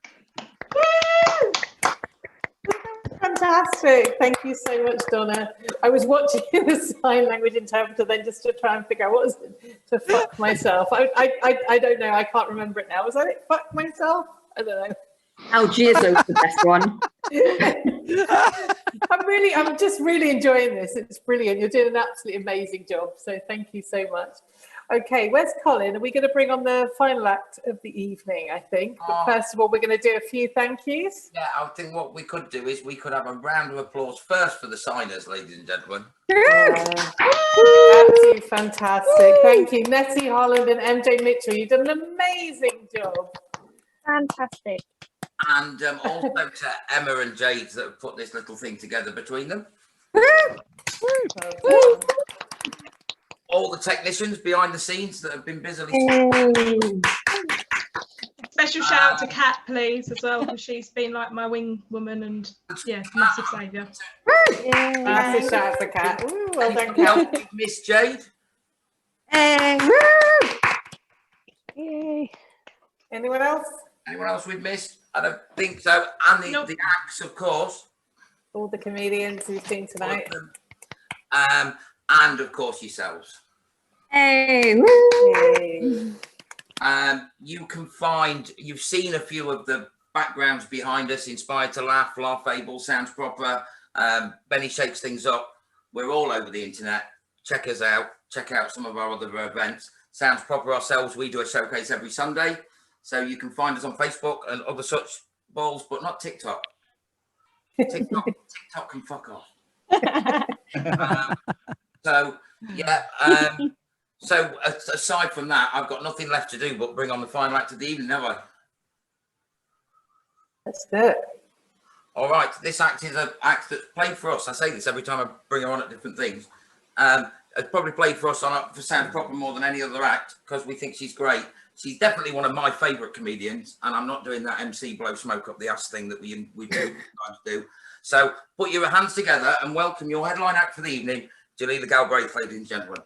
Fantastic. Thank you so much, Donna. I was watching the sign language interpreter then just to try and figure out what was it to fuck myself. I don't know. I can't remember it now. Was that it? Fuck myself? I don't know. Algierzo's the best one. I'm just really enjoying this. It's brilliant. You're doing an absolutely amazing job. So thank you so much. Okay, where's Colin? Are we going to bring on the final act of the evening, I think? But first of all, we're going to do a few thank yous. Yeah, I think what we could do is we could have a round of applause first for the signers, ladies and gentlemen. Absolutely fantastic. Thank you, Nettie Holland and MJ Mitchell. You've done an amazing job. Fantastic. And also to Emma and Jade that have put this little thing together between them. All the technicians behind the scenes that have been busily. Special shout out to Kat, please, as well, because she's been like my wing woman and yeah, massive saviour. Massive shout out to Kat. Ooh, well done, Kat. Miss Jade. Yay. Anyone else? Anyone else we've missed? I don't think so. And the acts, of course. All the comedians you've seen tonight. And of course yourselves. Hey. You can find, you've seen a few of the backgrounds behind us, Inspired to Laugh, Laugh-Able, Sounds Proper, Benny Shakes Things Up. We're all over the internet. Check us out. Check out some of our other events. Sounds Proper ourselves, we do a showcase every Sunday. So you can find us on Facebook and other such balls, but not TikTok. TikTok can fuck off. So aside from that, I've got nothing left to do but bring on the final act of the evening, have I? That's it. All right, this act is an act that's played for us. I say this every time I bring her on at different things. It's probably played for us for Sound Proper more than any other act because we think she's great. She's definitely one of my favourite comedians, and I'm not doing that MC blow smoke up the ass thing that we sometimes do. So put your hands together and welcome your headline act for the evening, Jalila Galbraith, ladies and gentlemen.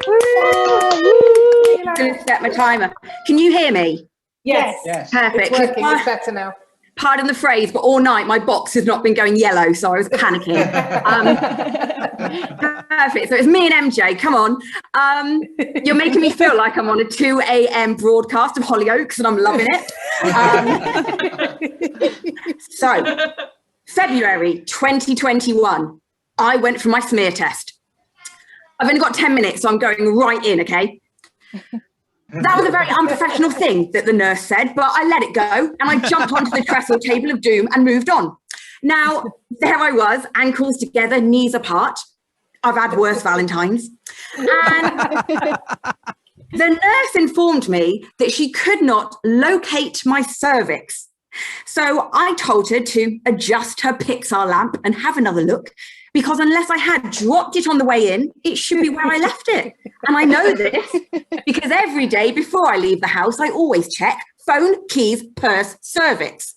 I'm going to set my timer. Can you hear me? Yes. Perfect. It's working. It's better now. Pardon the phrase, but all night my box has not been going yellow, so I was panicking. Perfect. So it's me and MJ. Come on. You're making me feel like I'm on a 2 a.m. broadcast of Hollyoaks, and I'm loving it. So, February 2021, I went for my smear test. I've only got 10 minutes, so I'm going right in, okay? That was a very unprofessional thing that the nurse said, but I let it go and I jumped onto the trestle table of doom and moved on. Now, there I was, ankles together, knees apart. I've had worse Valentines. And the nurse informed me that she could not locate my cervix. So I told her to adjust her Pixar lamp and have another look, because unless I had dropped it on the way in, it should be where I left it. And I know this because every day before I leave the house, I always check phone, keys, purse, cervix.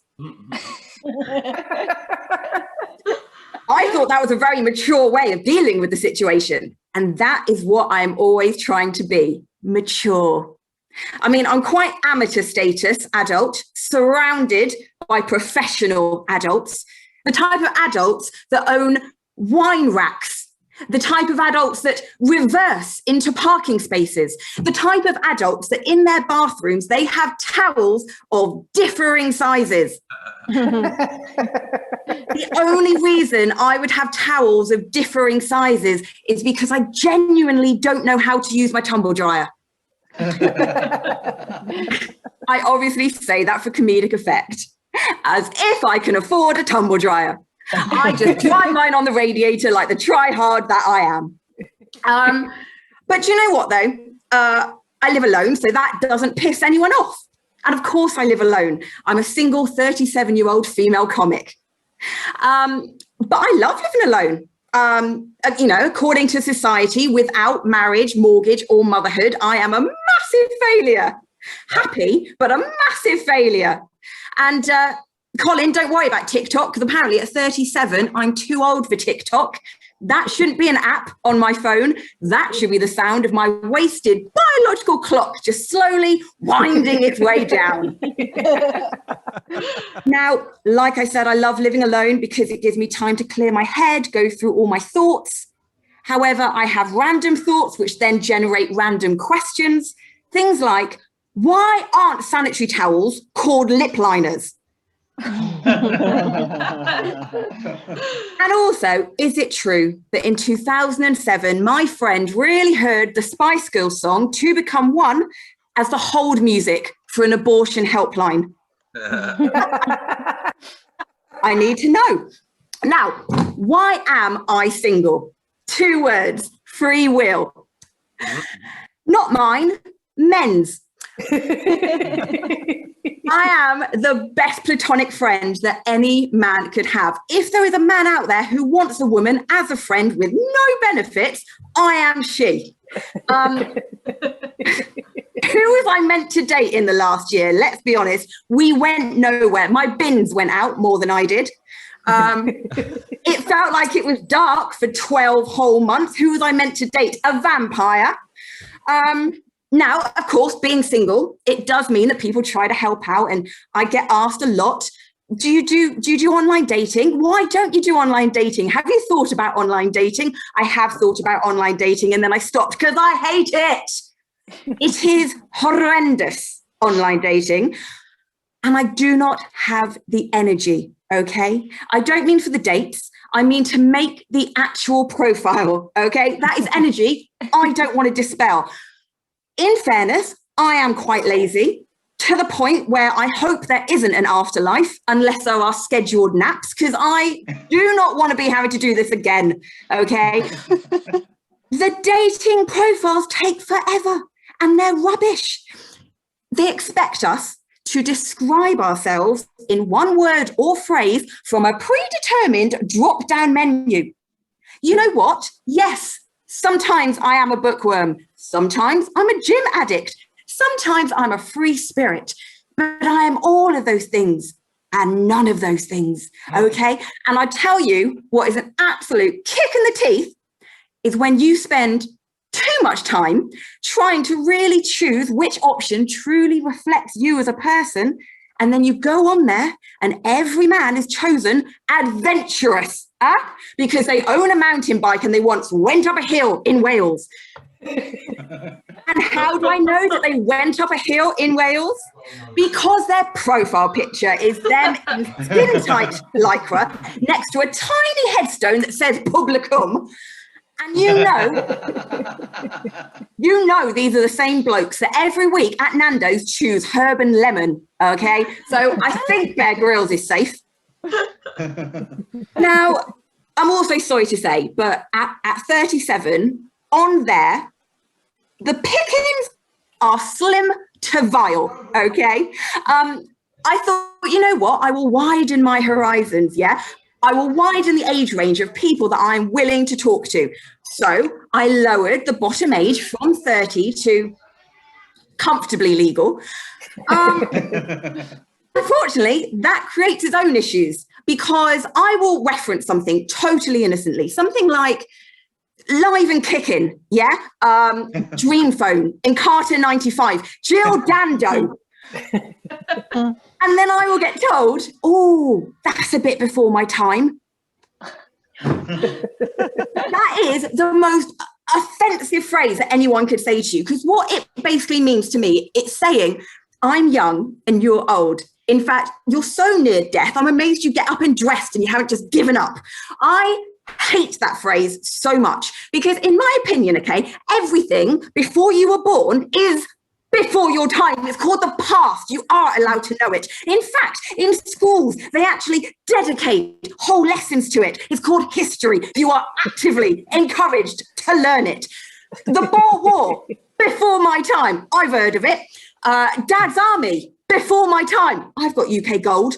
I thought that was a very mature way of dealing with the situation. And that is what I'm always trying to be, mature. I mean, I'm quite amateur status adult, surrounded by professional adults, the type of adults that own wine racks, the type of adults that reverse into parking spaces, the type of adults that in their bathrooms, they have towels of differing sizes. The only reason I would have towels of differing sizes is because I genuinely don't know how to use my tumble dryer. I obviously say that for comedic effect, as if I can afford a tumble dryer. I just dry mine on the radiator like the try-hard that I am. But you know what, though? I live alone, so that doesn't piss anyone off. And of course I live alone. I'm a single 37-year-old female comic. But I love living alone. According to society, without marriage, mortgage, or motherhood, I am a massive failure. Happy, but a massive failure. And Colin, don't worry about TikTok, because apparently at 37, I'm too old for TikTok. That shouldn't be an app on my phone. That should be the sound of my wasted biological clock just slowly winding its way down. Now, like I said, I love living alone because it gives me time to clear my head, go through all my thoughts. However, I have random thoughts which then generate random questions. Things like, why aren't sanitary towels called lip liners? And also, is it true that in 2007, my friend really heard the Spice Girls song "To Become One" as the hold music for an abortion helpline? I need to know. Now, why am I single? 2 words, free will. Not mine, men's. I am the best platonic friend that any man could have. If there is a man out there who wants a woman as a friend with no benefits, I am she. Who was I meant to date in the last year? Let's be honest, we went nowhere. My bins went out more than I did. It felt like it was dark for 12 whole months. Who was I meant to date? A vampire. Now, of course, being single, it does mean that people try to help out, and I get asked a lot, do you do online dating? Why don't you do online dating? Have you thought about online dating? I have thought about online dating, and then I stopped because I hate it. It is horrendous, online dating, and I do not have the energy, okay? I don't mean for the dates. I mean to make the actual profile, okay? That is energy I don't want to dispel. In fairness, I am quite lazy, to the point where I hope there isn't an afterlife unless there are scheduled naps, because I do not want to be having to do this again, okay? The dating profiles take forever and they're rubbish. They expect us to describe ourselves in one word or phrase from a predetermined drop-down menu. You know what? Yes, sometimes I am a bookworm. Sometimes I'm a gym addict. Sometimes I'm a free spirit. But I am all of those things and none of those things, okay? And I tell you what is an absolute kick in the teeth is when you spend too much time trying to really choose which option truly reflects you as a person, and then you go on there and every man is chosen adventurous, because they own a mountain bike and they once went up a hill in Wales. And how do I know that they went up a hill in Wales? Because their profile picture is them in skin-tight lycra next to a tiny headstone that says publicum. And you know these are the same blokes that every week at Nando's choose herb and lemon, okay? So I think Bear Grylls is safe. Now, I'm also sorry to say, but at 37, on there, the pickings are slim to vile, okay? I thought, you know what? I will widen my horizons, yeah? I will widen the age range of people that I'm willing to talk to. So I lowered the bottom age from 30 to comfortably legal. Unfortunately, that creates its own issues, because I will reference something totally innocently, something like Live and Kicking, yeah? Dream Phone, Encarta 95, Jill Dando. And then I will get told, oh, that's a bit before my time. That is the most offensive phrase that anyone could say to you, because what it basically means to me, it's saying, I'm young and you're old. In fact, you're so near death, I'm amazed you get up and dressed and you haven't just given up. I hate that phrase so much, because in my opinion, okay, everything before you were born is before your time. It's called the past. You are allowed to know it. In fact, in schools, they actually dedicate whole lessons to it. It's called history. You are actively encouraged to learn it. The Boer War, before my time. I've heard of it. Dad's Army, before my time. I've got UK gold.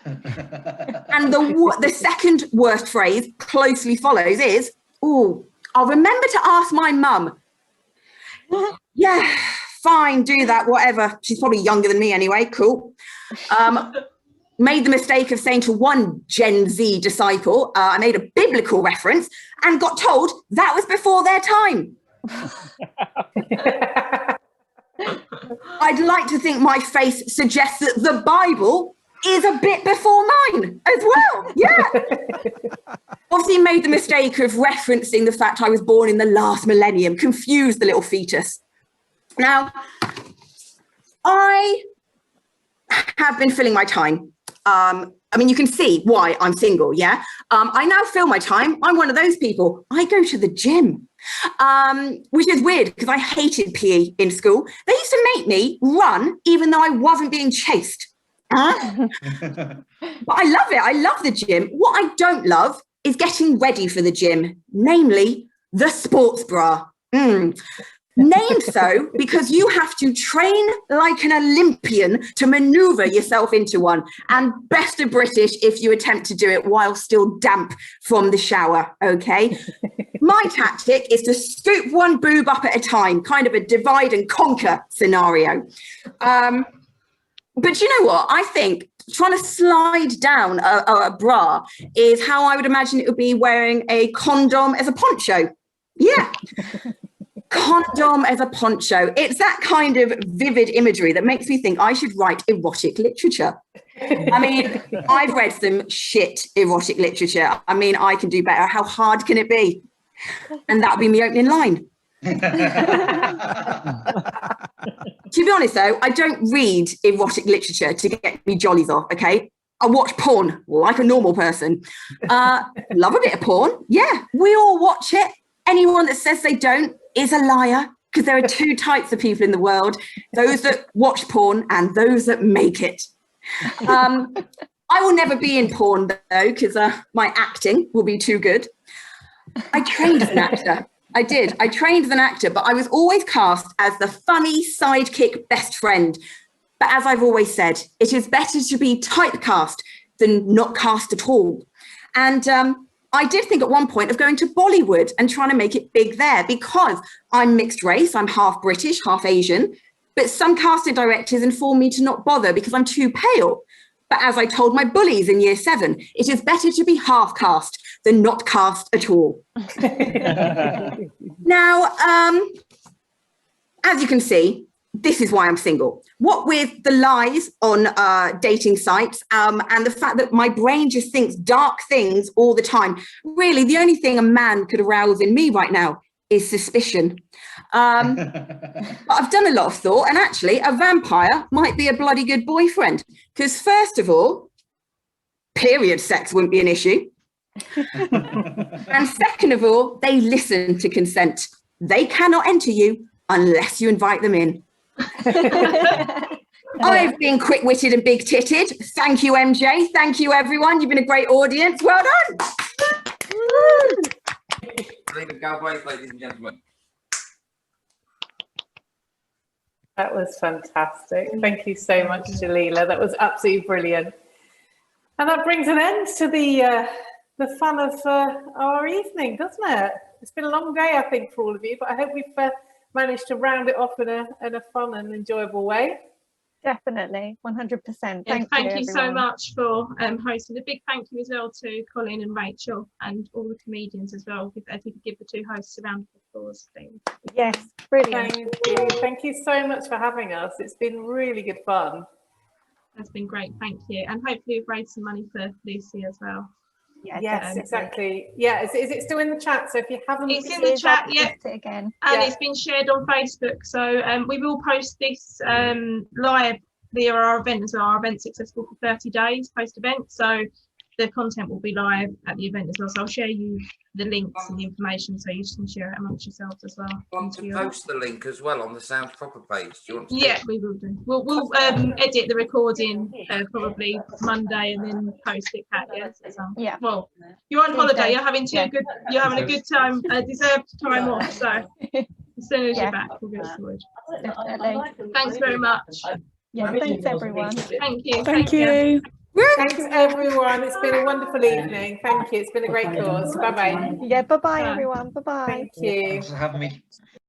And the second worst phrase closely follows is, oh, I'll remember to ask my mum. Yeah, fine, do that, whatever. She's probably younger than me anyway, cool. Made the mistake of saying to one Gen Z disciple, I made a biblical reference and got told that was before their time. I'd like to think my face suggests that the Bible is a bit before mine as well. Yeah. Obviously made the mistake of referencing the fact I was born in the last millennium, confused the little fetus. Now, I have been filling my time. I mean, you can see why I'm single, yeah? I now fill my time. I'm one of those people. I go to the gym, which is weird because I hated PE in school. They used to make me run even though I wasn't being chased. But I love it. I love the gym. What I don't love is getting ready for the gym, namely the sports bra. Named so because you have to train like an Olympian to maneuver yourself into one, and best of British if you attempt to do it while still damp from the shower, okay? My tactic is to scoop one boob up at a time, kind of a divide and conquer scenario. But you know what? I think trying to slide down a bra is how I would imagine it would be wearing a condom as a poncho. Yeah. Condom as a poncho. It's that kind of vivid imagery that makes me think I should write erotic literature. I mean, I've read some shit erotic literature. I mean, I can do better. How hard can it be? And that'll be my opening line. To be honest, though, I don't read erotic literature to get me jollies off, okay? I watch porn like a normal person. Love a bit of porn. Yeah, we all watch it. Anyone that says they don't is a liar, because there are two types of people in the world, those that watch porn and those that make it. I will never be in porn, though, because my acting will be too good. I trained as an actor. I did. I trained as an actor, but I was always cast as the funny sidekick best friend. But as I've always said, it is better to be typecast than not cast at all. And I did think at one point of going to Bollywood and trying to make it big there, because I'm mixed race, I'm half British, half Asian, but some casting directors informed me to not bother because I'm too pale. But as I told my bullies in year 7, it is better to be half cast than not cast at all. Now, as you can see, this is why I'm single. What with the lies on dating sites and the fact that my brain just thinks dark things all the time. Really, the only thing a man could arouse in me right now is suspicion. But I've done a lot of thought, and actually a vampire might be a bloody good boyfriend. Because first of all, period sex wouldn't be an issue. And second of all, they listen to consent. They cannot enter you unless you invite them in. I've been quick-witted and big-titted. Thank you, MJ. Thank you, everyone. You've been a great audience. Well done. Ladies and gentlemen. That was fantastic. Thank you so much, Jalila. That was absolutely brilliant. And that brings an end to the fun of our evening, doesn't it? It's been a long day, I think, for all of you, but I hope we've managed to round it off in a fun and enjoyable way. Definitely, 100%. Thank you so much for hosting. A big thank you as well to Colin and Rachel and all the comedians as well. If you could give the two hosts a round of applause, please. Yes, brilliant. Thank you. Thank you so much for having us. It's been really good fun. That's been great, thank you. And hopefully we've raised some money for Lucy as well. Yeah, yes, exactly. Yeah, is it still in the chat? So if you haven't, it's in the chat. Yeah, it again, and it's been shared on Facebook. So we will post this live via our event as well. Our event's accessible for 30 days post event, so the content will be live at the event as well. So I'll share you the links and the information so you can share it amongst yourselves as well. I want to post the link as well on the Sounds Proper page. Do you want to? Yeah, we will do. We'll edit the recording probably Monday and then post it. Yeah. Well, you're on holiday. You're having You're having a good time. Deserved time off. So as soon as you're back, we'll get sorted. Definitely. Thanks very much. Yeah. Thanks everyone. Thank you. Thank you. Thanks, everyone. It's been a wonderful evening. Thank you. It's been a great cause. Bye-bye. Yeah, bye-bye, everyone. Bye-bye. Thank you. Thanks for having me.